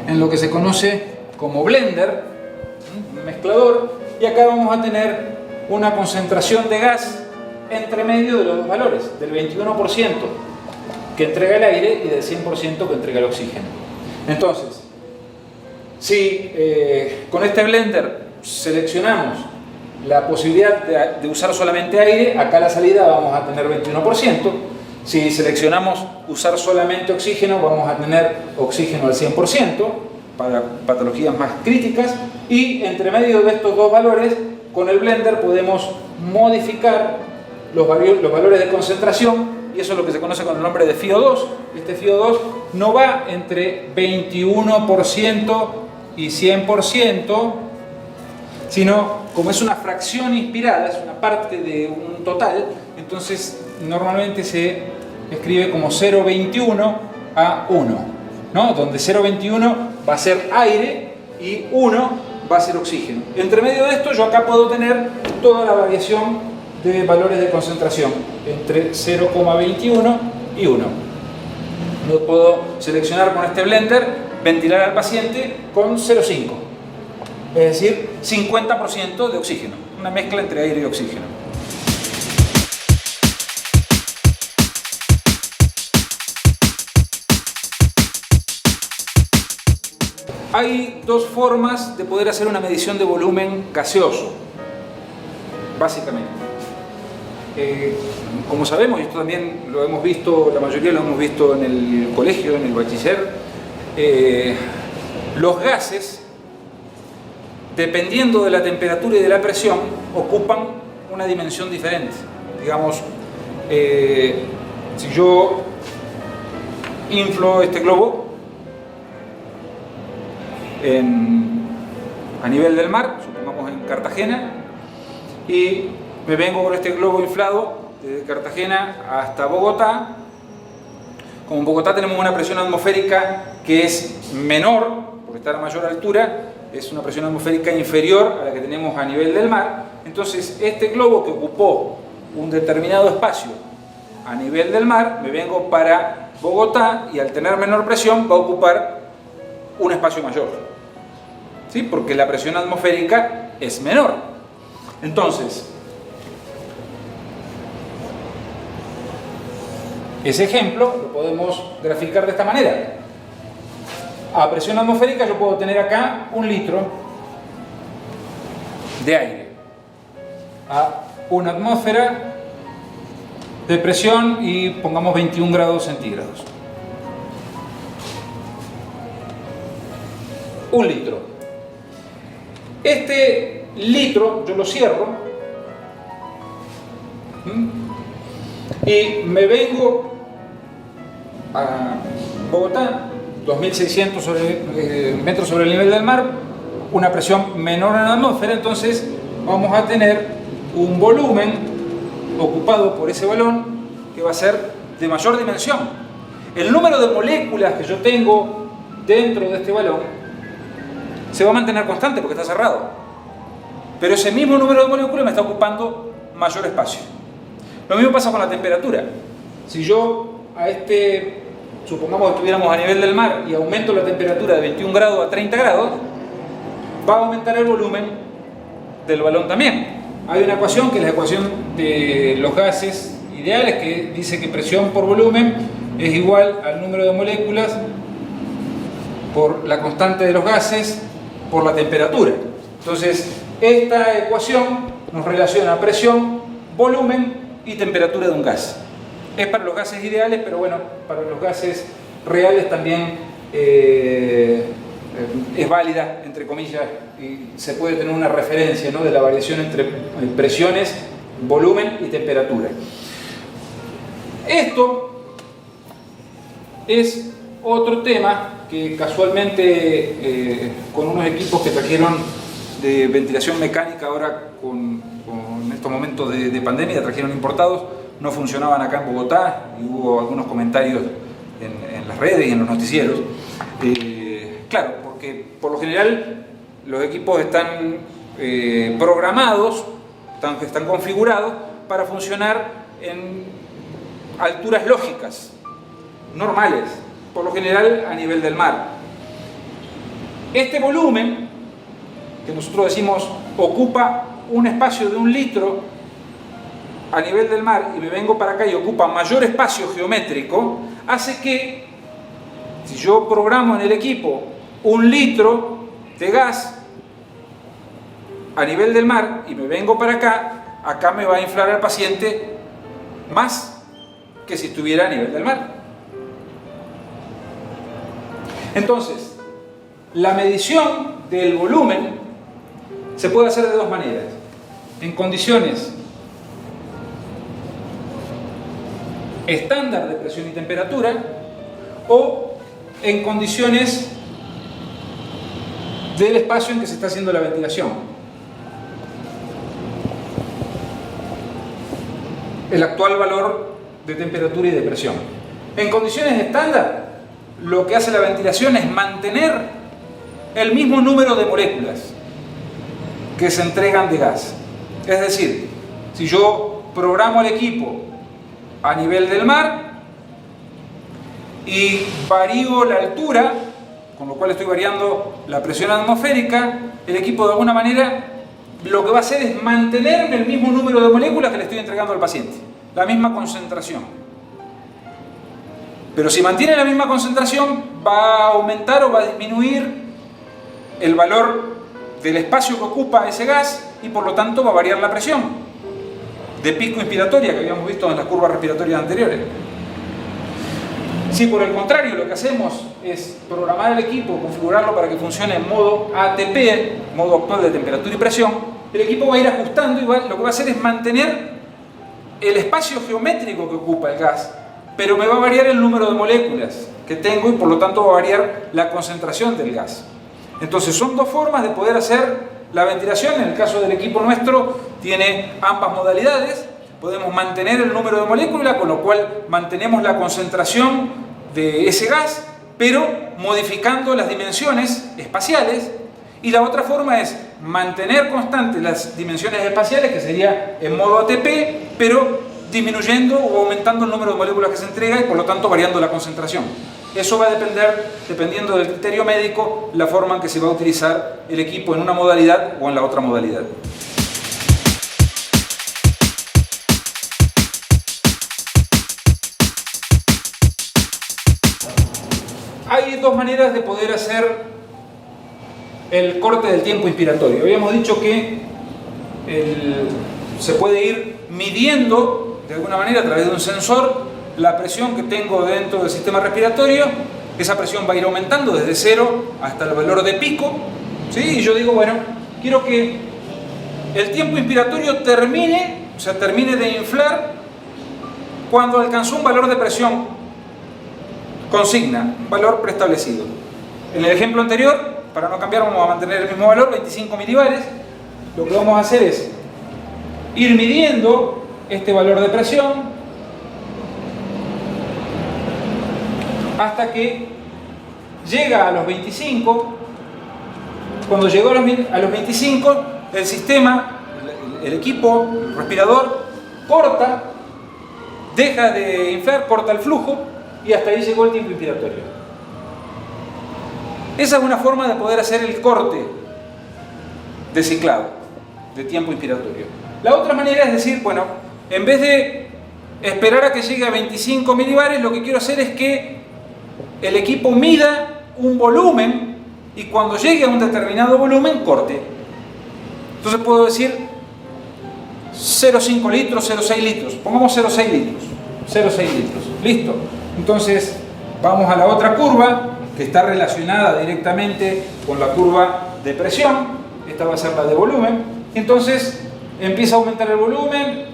en lo que se conoce como blender, un mezclador, y acá vamos a tener una concentración de gas entre medio de los dos valores, del 21% que entrega el aire y del 100% que entrega el oxígeno. Entonces, si con este blender seleccionamos la posibilidad de usar solamente aire, acá a la salida vamos a tener 21%. Si seleccionamos usar solamente oxígeno, vamos a tener oxígeno al 100% para patologías más críticas, y entre medio de estos dos valores, con el blender podemos modificar los valores de concentración, y eso es lo que se conoce con el nombre de FiO2. Este FiO2 no va entre 21% y 100%, sino como es una fracción inspirada, es una parte de un total, entonces normalmente se escribe como 0,21 a 1, ¿no? Donde 0,21 va a ser aire y 1 va a ser oxígeno. Entre medio de esto yo acá puedo tener toda la variación de valores de concentración entre 0,21 y 1. Yo puedo seleccionar con este blender, ventilar al paciente con 0,5, es decir, 50% de oxígeno, una mezcla entre aire y oxígeno. Hay dos formas de poder hacer una medición de volumen gaseoso, básicamente. Como sabemos, y esto también lo hemos visto, la mayoría lo hemos visto en el colegio, en el bachiller, los gases, dependiendo de la temperatura y de la presión, ocupan una dimensión diferente. Digamos, si yo inflo este globo a nivel del mar, supongamos en Cartagena, y me vengo con este globo inflado desde Cartagena hasta Bogotá, Como en Bogotá tenemos una presión atmosférica que es menor, porque está a mayor altura, es una presión atmosférica inferior a la que tenemos a nivel del mar. Entonces, este globo que ocupó un determinado espacio a nivel del mar, me vengo para Bogotá y al tener menor presión va a ocupar un espacio mayor, ¿sí? Porque la presión atmosférica es menor. Entonces, ese ejemplo lo podemos graficar de esta manera. A presión atmosférica yo puedo tener acá 1 litro de aire a 1 atmósfera de presión y pongamos 21 grados centígrados. 1 litro. Este litro yo lo cierro y me vengo a Bogotá, 2.600 metros sobre el nivel del mar, una presión menor en la atmósfera. Entonces vamos a tener un volumen ocupado por ese balón que va a ser de mayor dimensión. El número de moléculas que yo tengo dentro de este balón se va a mantener constante porque está cerrado, pero ese mismo número de moléculas me está ocupando mayor espacio. Lo mismo pasa con la temperatura. Si yo a supongamos que estuviéramos a nivel del mar y aumento la temperatura de 21 grados a 30 grados, va a aumentar el volumen del balón también. Hay una ecuación que es la ecuación de los gases ideales, que dice que presión por volumen es igual al número de moléculas por la constante de los gases por la temperatura. Entonces, esta ecuación nos relaciona presión, volumen y temperatura de un gas. Es para los gases ideales, pero bueno, para los gases reales también es válida, entre comillas, y se puede tener una referencia, ¿no?, de la variación entre presiones, volumen y temperatura. Esto es otro tema que casualmente con unos equipos que trajeron de ventilación mecánica ahora con estos momentos de pandemia, trajeron importados, no funcionaban acá en Bogotá y hubo algunos comentarios en las redes y en los noticieros. Claro, porque por lo general los equipos están programados, están configurados para funcionar en alturas lógicas, normales, por lo general a nivel del mar. Este volumen, que nosotros decimos ocupa un espacio de 1 litro a nivel del mar y me vengo para acá y ocupa mayor espacio geométrico, hace que si yo programo en el equipo 1 litro de gas a nivel del mar y me vengo para acá, acá me va a inflar al paciente más que si estuviera a nivel del mar. Entonces, la medición del volumen se puede hacer de dos maneras: en condiciones estándar de presión y temperatura o en condiciones del espacio en que se está haciendo la ventilación. El actual valor de temperatura y de presión. En condiciones estándar, lo que hace la ventilación es mantener el mismo número de moléculas que se entregan de gas. Es decir, si yo programo el equipo a nivel del mar y varío la altura, con lo cual estoy variando la presión atmosférica, el equipo de alguna manera lo que va a hacer es mantener el mismo número de moléculas que le estoy entregando al paciente, la misma concentración. Pero si mantiene la misma concentración, va a aumentar o va a disminuir el valor del espacio que ocupa ese gas y por lo tanto va a variar la presión de pico inspiratoria que habíamos visto en las curvas respiratorias anteriores. Si por el contrario lo que hacemos es programar el equipo, configurarlo para que funcione en modo ATP, modo actual de temperatura y presión, el equipo va a ir ajustando y lo que va a hacer es mantener el espacio geométrico que ocupa el gas, pero me va a variar el número de moléculas que tengo y por lo tanto va a variar la concentración del gas. Entonces son dos formas de poder hacer la ventilación. En el caso del equipo nuestro tiene ambas modalidades. Podemos mantener el número de moléculas, con lo cual mantenemos la concentración de ese gas, pero modificando las dimensiones espaciales. Y la otra forma es mantener constantes las dimensiones espaciales, que sería en modo ATP, pero disminuyendo o aumentando el número de moléculas que se entrega y por lo tanto variando la concentración. Eso va a depender, dependiendo del criterio médico, la forma en que se va a utilizar el equipo en una modalidad o en la otra modalidad. Hay dos maneras de poder hacer el corte del tiempo inspiratorio. Habíamos dicho que se puede ir midiendo de alguna manera a través de un sensor la presión que tengo dentro del sistema respiratorio. Esa presión va a ir aumentando desde 0 hasta el valor de pico, ¿sí? Y yo digo, bueno, quiero que el tiempo inspiratorio termine, o sea, termine de inflar cuando alcanzó un valor de presión consigna, un valor preestablecido. En el ejemplo anterior, para no cambiar, vamos a mantener el mismo valor, 25 milibares. Lo que vamos a hacer es ir midiendo este valor de presión hasta que llega a los 25. Cuando llegó a los 25, el sistema, el equipo, el respirador, corta, deja de inflar, corta el flujo y hasta ahí llegó el tiempo inspiratorio. Esa es una forma de poder hacer el corte de ciclado, de tiempo inspiratorio. La otra manera es decir, bueno, en vez de esperar a que llegue a 25 milibares, lo que quiero hacer es que el equipo mida un volumen y cuando llegue a un determinado volumen, corte. Entonces puedo decir 0,5 litros, 0,6 litros. Pongamos 0,6 litros. 0,6 litros. Listo. Entonces vamos a la otra curva, que está relacionada directamente con la curva de presión. Esta va a ser la de volumen. Entonces empieza a aumentar el volumen,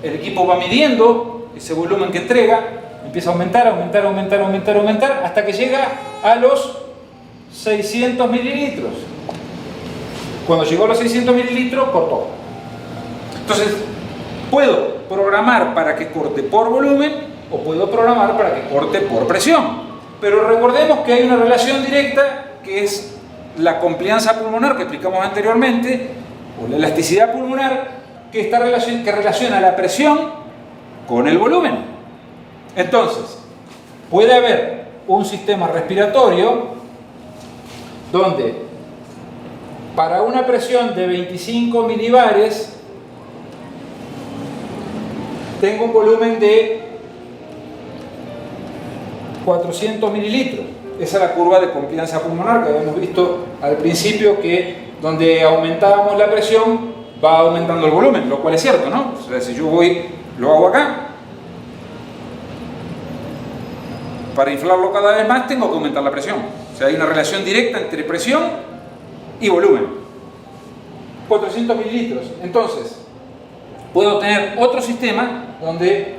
el equipo va midiendo ese volumen que entrega, empieza a aumentar, aumentar, aumentar, aumentar, aumentar, hasta que llega a los 600 mililitros. Cuando llegó a los 600 mililitros, cortó. Entonces, puedo programar para que corte por volumen o puedo programar para que corte por presión. Pero recordemos que hay una relación directa que es la complianza pulmonar que explicamos anteriormente, o la elasticidad pulmonar, que relaciona la presión con el volumen. Entonces, puede haber un sistema respiratorio donde para una presión de 25 milibares tengo un volumen de 400 mililitros. Esa es la curva de complianza pulmonar que habíamos visto al principio, que donde aumentábamos la presión va aumentando el volumen, lo cual es cierto, ¿no? O sea, si yo lo hago acá, para inflarlo cada vez más tengo que aumentar la presión. O sea, hay una relación directa entre presión y volumen. 400 mililitros. Entonces, puedo tener otro sistema donde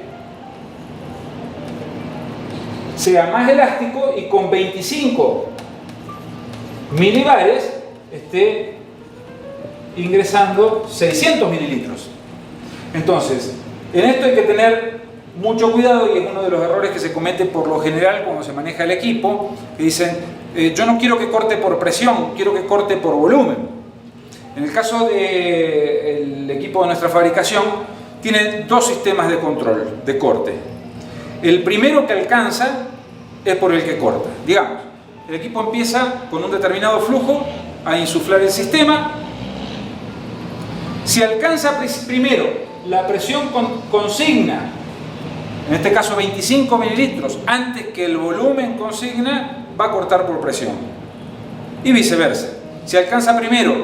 sea más elástico y con 25 milibares esté ingresando 600 mililitros. Entonces, en esto hay que tener mucho cuidado y es uno de los errores que se comete por lo general cuando se maneja el equipo, que dicen, yo no quiero que corte por presión, quiero que corte por volumen. En el caso del equipo de nuestra fabricación, tiene dos sistemas de control, de corte. El primero que alcanza es por el que corta. Digamos, el equipo empieza con un determinado flujo a insuflar el sistema. Si alcanza primero la presión consigna, en este caso 25 mililitros, antes que el volumen consigna, va a cortar por presión. Y viceversa. Si alcanza primero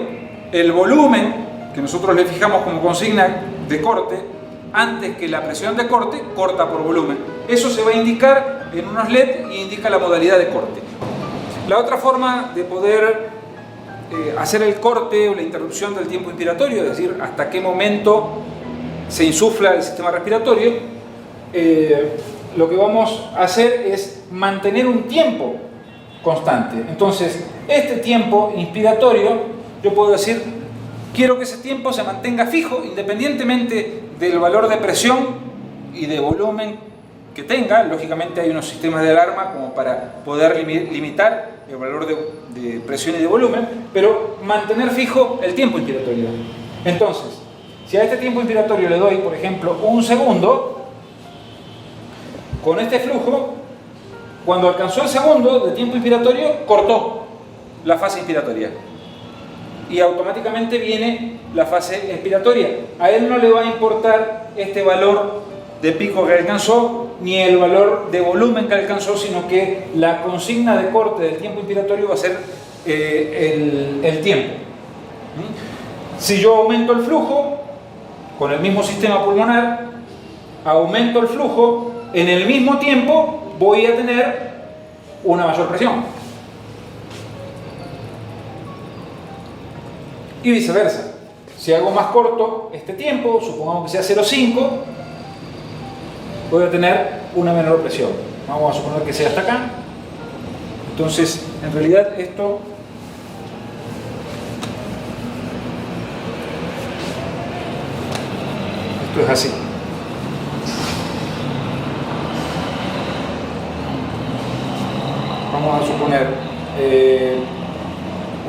el volumen, que nosotros le fijamos como consigna de corte, antes que la presión de corte, corta por volumen. Eso se va a indicar en unos LED y indica la modalidad de corte. La otra forma de poder hacer el corte o la interrupción del tiempo inspiratorio, es decir, hasta qué momento se insufla el sistema respiratorio, lo que vamos a hacer es mantener un tiempo constante. Entonces, este tiempo inspiratorio, yo puedo decir, quiero que ese tiempo se mantenga fijo independientemente del valor de presión y de volumen que tenga. Lógicamente hay unos sistemas de alarma como para poder limitar el valor de presión y de volumen, pero mantener fijo el tiempo inspiratorio. Entonces, si a este tiempo inspiratorio le doy, por ejemplo, 1 segundo, con este flujo, cuando alcanzó el segundo de tiempo inspiratorio, cortó la fase inspiratoria. Y automáticamente viene la fase expiratoria. A él no le va a importar este valor de pico que alcanzó, ni el valor de volumen que alcanzó, sino que la consigna de corte del tiempo inspiratorio va a ser el tiempo. Si yo aumento el flujo, con el mismo sistema pulmonar, aumento el flujo, en el mismo tiempo voy a tener una mayor presión. Y viceversa. Si hago más corto este tiempo, supongamos que sea 0,5, voy a tener una menor presión. Vamos a suponer que sea hasta acá. Entonces, en realidad esto es así. Vamos a suponer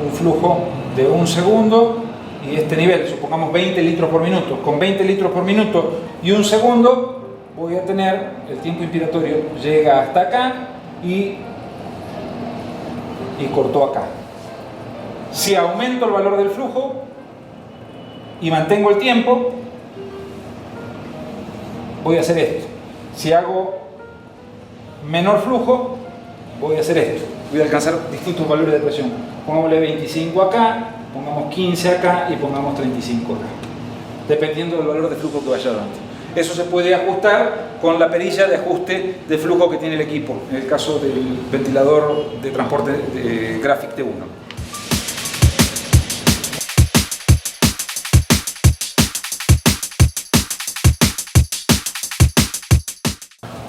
un flujo de 1 segundo y este nivel, supongamos 20 litros por minuto. Con 20 litros por minuto y 1 segundo voy a tener el tiempo inspiratorio, llega hasta acá y cortó acá. Si aumento el valor del flujo y mantengo el tiempo, voy a hacer esto. Si hago menor flujo, voy a hacer esto. Voy a alcanzar distintos valores de presión. Pongámosle 25 acá, pongamos 15 acá y pongamos 35 acá, dependiendo del valor de flujo que vaya dando. Eso se puede ajustar con la perilla de ajuste de flujo que tiene el equipo, en el caso del ventilador de transporte de Graphic T1.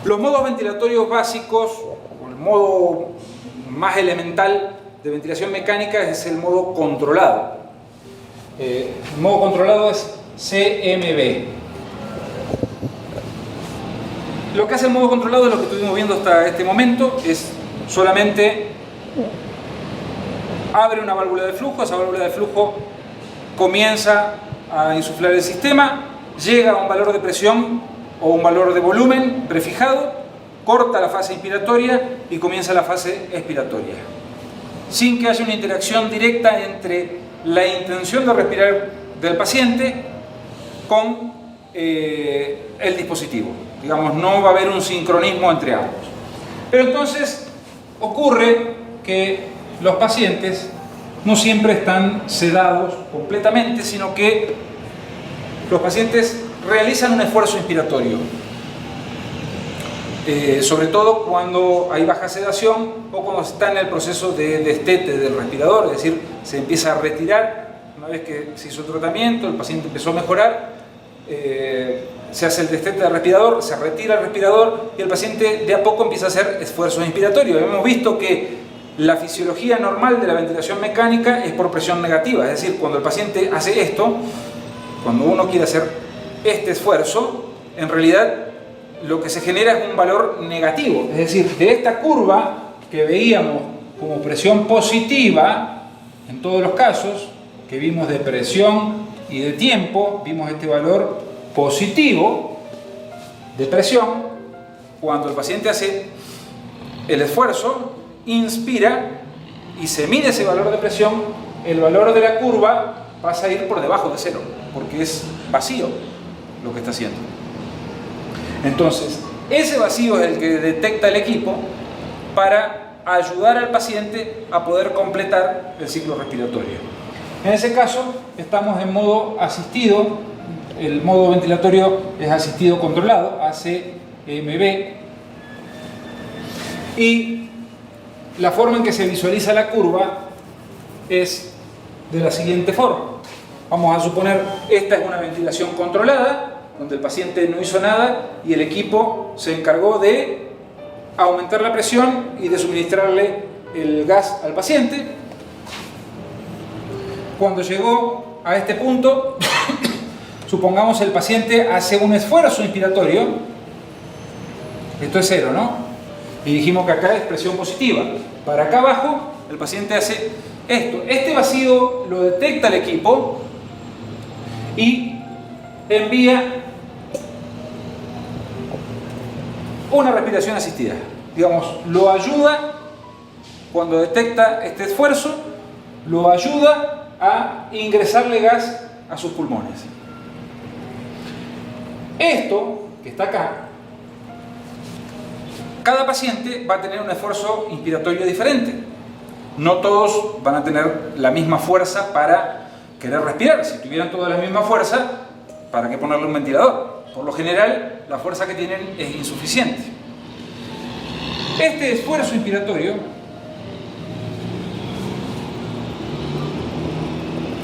Los modos ventilatorios básicos, o el modo más elemental de ventilación mecánica, es el modo controlado. El modo controlado es CMB. Lo que hace el modo controlado es lo que estuvimos viendo hasta este momento, es solamente abre una válvula de flujo, esa válvula de flujo comienza a insuflar el sistema, llega a un valor de presión o un valor de volumen prefijado, corta la fase inspiratoria y comienza la fase expiratoria, sin que haya una interacción directa entre la intención de respirar del paciente con el dispositivo. Digamos, no va a haber un sincronismo entre ambos. Pero entonces ocurre que los pacientes no siempre están sedados completamente, sino que los pacientes realizan un esfuerzo inspiratorio. Sobre todo cuando hay baja sedación o cuando se está en el proceso de destete del respirador, es decir, se empieza a retirar. Una vez que se hizo el tratamiento, el paciente empezó a mejorar, se hace el destete del respirador, se retira el respirador y el paciente de a poco empieza a hacer esfuerzos inspiratorios. Hemos visto que la fisiología normal de la ventilación mecánica es por presión negativa, es decir, cuando el paciente hace esto, cuando uno quiere hacer este esfuerzo, en realidad lo que se genera es un valor negativo. Es decir, de esta curva que veíamos como presión positiva, en todos los casos que vimos de presión y de tiempo, vimos este valor positivo de presión. Cuando el paciente hace el esfuerzo, inspira y se mide ese valor de presión, el valor de la curva pasa a ir por debajo de cero, porque es vacío lo que está haciendo. Entonces, ese vacío es el que detecta el equipo para ayudar al paciente a poder completar el ciclo respiratorio. En ese caso, estamos en modo asistido. El modo ventilatorio es asistido controlado, ACMB. Y la forma en que se visualiza la curva es de la siguiente forma. Vamos a suponer, esta es una ventilación controlada, donde el paciente no hizo nada y el equipo se encargó de aumentar la presión y de suministrarle el gas al paciente. Cuando llegó a este punto, supongamos el paciente hace un esfuerzo inspiratorio Esto es 0, ¿no? Y dijimos que acá es presión positiva. Para acá abajo, el paciente hace esto. Este vacío lo detecta el equipo y envía una respiración asistida. Digamos, lo ayuda, cuando detecta este esfuerzo, lo ayuda a ingresarle gas a sus pulmones. Esto, que está acá, cada paciente va a tener un esfuerzo inspiratorio diferente. No todos van a tener la misma fuerza para querer respirar. Si tuvieran toda la misma fuerza, ¿para qué ponerle un ventilador? Por lo general, la fuerza que tienen es insuficiente. Este esfuerzo inspiratorio,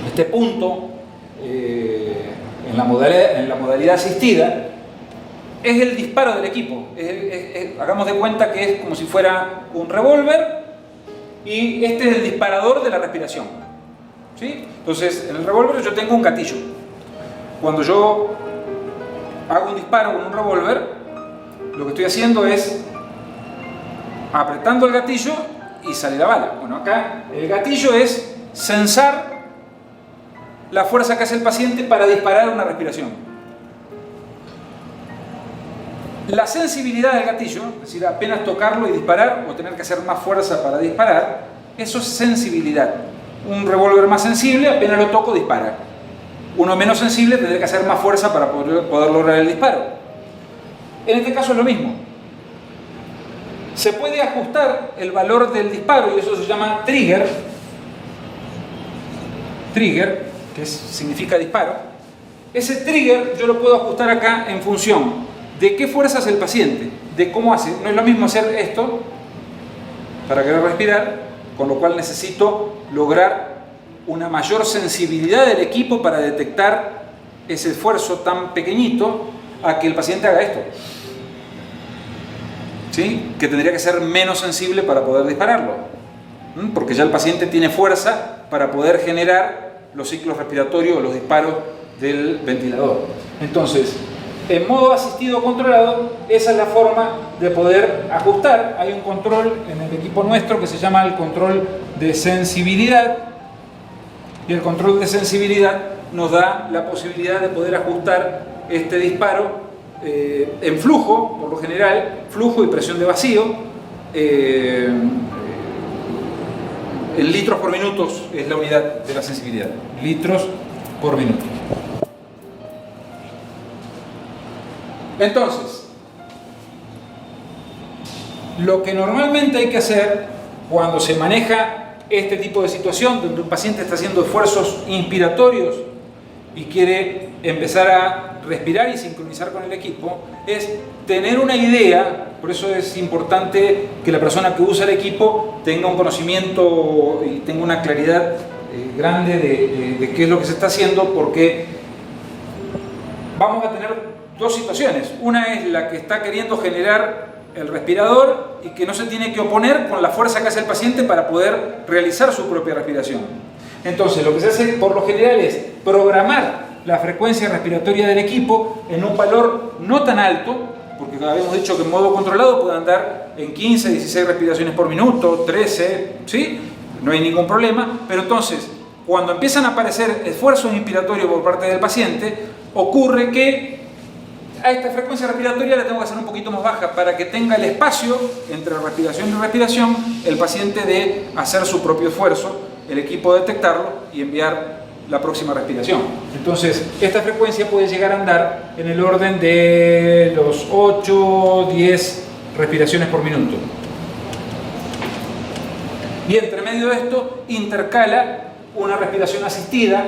este punto en la modalidad asistida, es el disparo del equipo. Hagamos de cuenta que es como si fuera un revólver y este es el disparador de la respiración, ¿sí? Entonces, en el revólver yo tengo un gatillo. Cuando yo hago un disparo con un revólver, lo que estoy haciendo es apretando el gatillo y sale la bala. Bueno, acá el gatillo es sensar la fuerza que hace el paciente para disparar una respiración. La sensibilidad del gatillo, es decir, apenas tocarlo y disparar o tener que hacer más fuerza para disparar, eso es sensibilidad. Un revólver más sensible, apenas lo toco, dispara. Uno menos sensible tendrá que hacer más fuerza para poder lograr el disparo. En este caso es lo mismo. Se puede ajustar el valor del disparo y eso se llama trigger. Trigger, que significa disparo. Ese trigger yo lo puedo ajustar acá en función de qué fuerza hace el paciente, de cómo hace. No es lo mismo hacer esto para querer respirar, con lo cual necesito lograr una mayor sensibilidad del equipo para detectar ese esfuerzo tan pequeñito a que el paciente haga esto, ¿sí? Que tendría que ser menos sensible para poder dispararlo, porque ya el paciente tiene fuerza para poder generar los ciclos respiratorios o los disparos del ventilador. Entonces, en modo asistido controlado, esa es la forma de poder ajustar. Hay un control en el equipo nuestro que se llama el control de sensibilidad, y el control de sensibilidad nos da la posibilidad de poder ajustar este disparo en flujo, por lo general, flujo y presión de vacío, en litros por minutos es la unidad de la sensibilidad, litros por minuto. Entonces, lo que normalmente hay que hacer cuando se maneja este tipo de situación, donde un paciente está haciendo esfuerzos inspiratorios y quiere empezar a respirar y sincronizar con el equipo, es tener una idea. Por eso es importante que la persona que usa el equipo tenga un conocimiento y tenga una claridad grande de qué es lo que se está haciendo, porque vamos a tener dos situaciones. Una es la que está queriendo generar el respirador y que no se tiene que oponer con la fuerza que hace el paciente para poder realizar su propia respiración. Entonces, lo que se hace por lo general es programar la frecuencia respiratoria del equipo en un valor no tan alto, porque habíamos dicho que en modo controlado puede andar en 15, 16 respiraciones por minuto, 13, ¿sí? No hay ningún problema, pero entonces, cuando empiezan a aparecer esfuerzos inspiratorios por parte del paciente, ocurre que a esta frecuencia respiratoria la tengo que hacer un poquito más baja para que tenga el espacio entre respiración y respiración, el paciente de hacer su propio esfuerzo, el equipo detectarlo y enviar la próxima respiración. Entonces, esta frecuencia puede llegar a andar en el orden de los 8, 10 respiraciones por minuto. Y entre medio de esto, intercala una respiración asistida,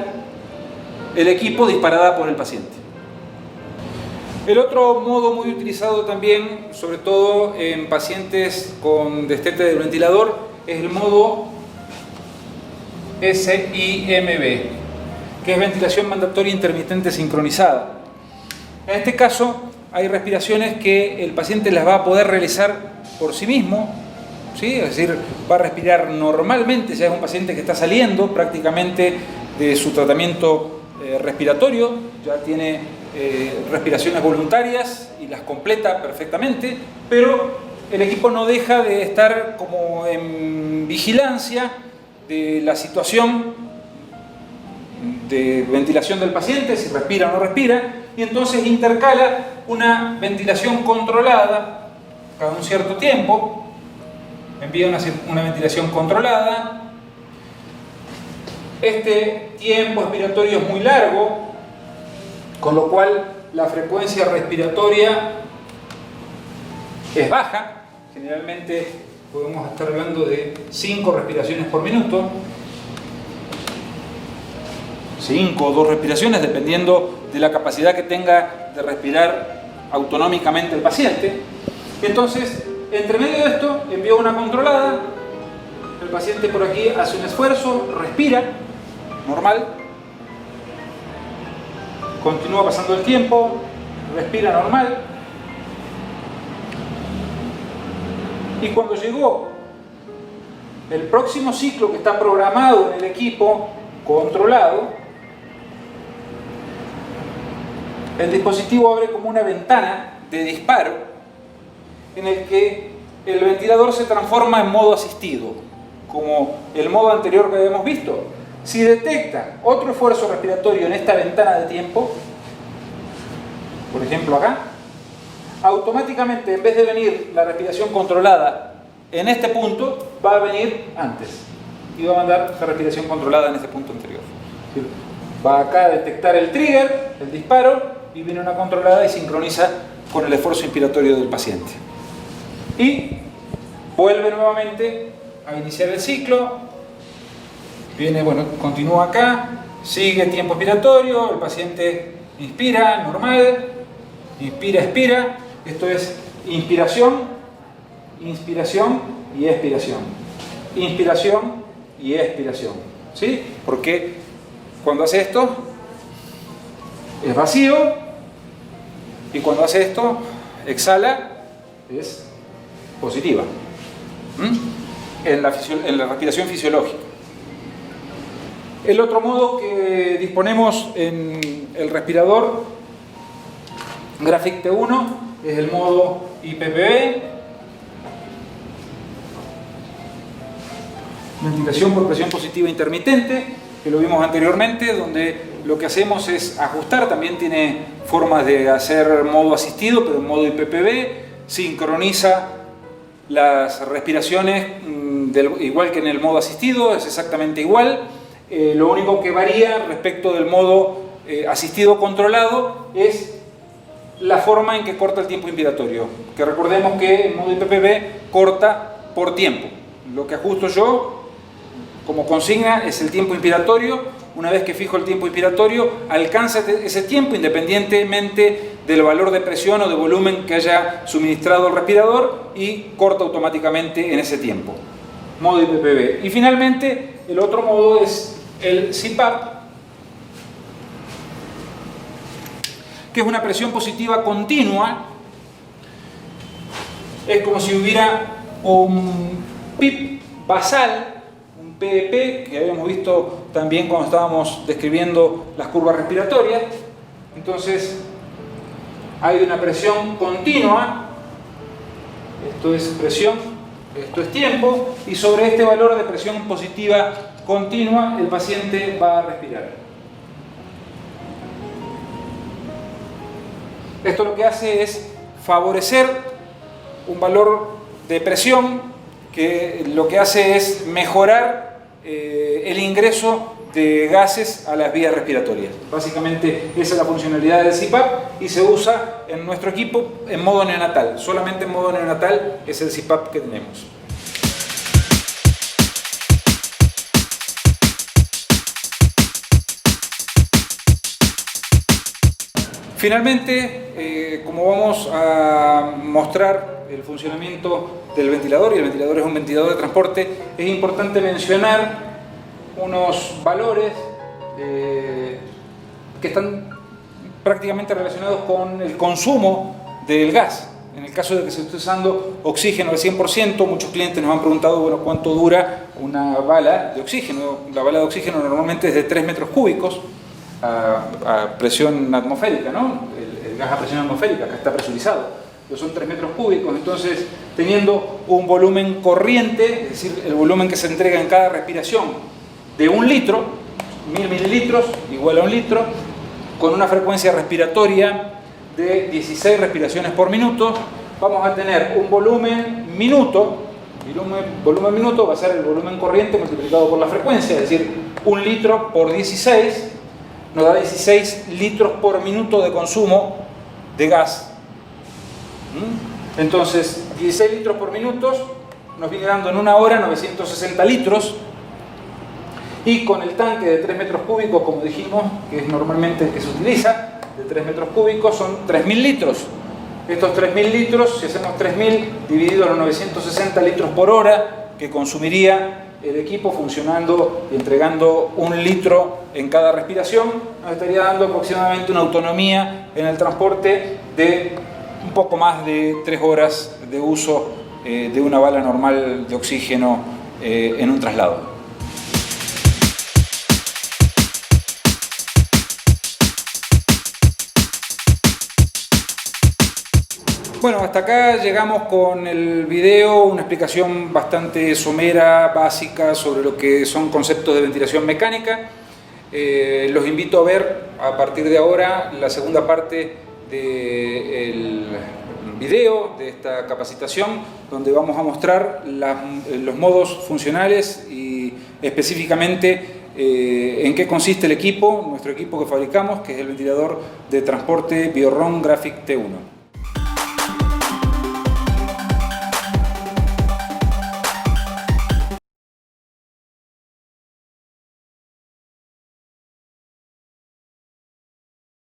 el equipo disparada por el paciente. El otro modo muy utilizado también, sobre todo en pacientes con destete del ventilador, es el modo SIMB, que es ventilación mandatoria intermitente sincronizada. En este caso, hay respiraciones que el paciente las va a poder realizar por sí mismo, ¿sí? Es decir, va a respirar normalmente, ya es un paciente que está saliendo prácticamente de su tratamiento respiratorio, ya tiene respiraciones voluntarias y las completa perfectamente, pero el equipo no deja de estar como en vigilancia de la situación de ventilación del paciente, si respira o no respira, y entonces intercala una ventilación controlada cada un cierto tiempo, envía una ventilación controlada. Este tiempo expiratorio es muy largo, con lo cual la frecuencia respiratoria es baja. Generalmente podemos estar hablando de 5 respiraciones por minuto, 5 o 2 respiraciones, dependiendo de la capacidad que tenga de respirar autonómicamente el paciente. Entonces, entre medio de esto, envío una controlada. El paciente por aquí hace un esfuerzo, respira, normal. Continúa pasando el tiempo, respira normal. Y cuando llegó el próximo ciclo que está programado en el equipo controlado, el dispositivo abre como una ventana de disparo en el que el ventilador se transforma en modo asistido, como el modo anterior que habíamos visto. Si detecta otro esfuerzo respiratorio en esta ventana de tiempo, por ejemplo acá, automáticamente en vez de venir la respiración controlada en este punto, va a venir antes y va a mandar la respiración controlada en este punto anterior. Va acá a detectar el trigger, el disparo, y viene una controlada y sincroniza con el esfuerzo inspiratorio del paciente. Y vuelve nuevamente a iniciar el ciclo. Viene, bueno, continúa acá, sigue tiempo expiratorio, el paciente inspira, normal, inspira, expira. Esto es inspiración, inspiración y expiración. Inspiración y expiración. ¿Sí? Porque cuando hace esto es vacío y cuando hace esto exhala, es positiva. En la respiración fisiológica. El otro modo que disponemos en el respirador Graphic T1 es el modo IPPB, ventilación por presión positiva intermitente, que lo vimos anteriormente, donde lo que hacemos es ajustar. También tiene formas de hacer modo asistido, pero en modo IPPB, sincroniza las respiraciones igual que en el modo asistido, es exactamente igual. Lo único que varía respecto del modo asistido controlado es la forma en que corta el tiempo inspiratorio, que recordemos que en modo IPPB corta por tiempo. Lo que ajusto yo como consigna es el tiempo inspiratorio. Una vez que fijo el tiempo inspiratorio, alcanza ese tiempo independientemente del valor de presión o de volumen que haya suministrado el respirador y corta automáticamente en ese tiempo. Modo IPPB. Y finalmente, el otro modo es el CPAP, que es una presión positiva continua. Es como si hubiera un PIP basal, un PEP, que habíamos visto también cuando estábamos describiendo las curvas respiratorias. Entonces, hay una presión continua, esto es presión, esto es tiempo, y sobre este valor de presión positiva continua, el paciente va a respirar. Esto lo que hace es favorecer un valor de presión que lo que hace es mejorar el ingreso de gases a las vías respiratorias. Básicamente esa es la funcionalidad del CPAP y se usa en nuestro equipo en modo neonatal. Solamente en modo neonatal es el CPAP que tenemos. Finalmente, como vamos a mostrar el funcionamiento del ventilador, y el ventilador es un ventilador de transporte, es importante mencionar unos valores que están prácticamente relacionados con el consumo del gas. En el caso de que se esté usando oxígeno al 100%, muchos clientes nos han preguntado, bueno, ¿cuánto dura una bala de oxígeno? La bala de oxígeno normalmente es de 3 metros cúbicos. a presión atmosférica, ¿no? El gas a presión atmosférica, acá está presurizado, pero son 3 metros cúbicos. Entonces, teniendo un volumen corriente, es decir, el volumen que se entrega en cada respiración de 1 litro, 1000 mililitros igual a 1 litro, con una frecuencia respiratoria de 16 respiraciones por minuto, vamos a tener un volumen minuto. Volumen minuto va a ser el volumen corriente multiplicado por la frecuencia, es decir, 1 litro por 16 nos da 16 litros por minuto de consumo de gas. Entonces, 16 litros por minuto nos viene dando en 1 hora 960 litros. Y con el tanque de 3 metros cúbicos, como dijimos, que es normalmente el que se utiliza, de 3 metros cúbicos, son 3.000 litros. Estos 3.000 litros, si hacemos 3.000 dividido los 960 litros por hora que consumiría el equipo funcionando y entregando 1 litro en cada respiración, nos estaría dando aproximadamente una autonomía en el transporte de un poco más de 3 horas de uso de una bala normal de oxígeno en un traslado. Bueno, hasta acá llegamos con el video, una explicación bastante somera, básica, sobre lo que son conceptos de ventilación mecánica. Los invito a ver a partir de ahora la segunda parte del video de esta capacitación, donde vamos a mostrar los modos funcionales y específicamente en qué consiste el equipo, nuestro equipo que fabricamos, que es el ventilador de transporte Biorron Graphic T1.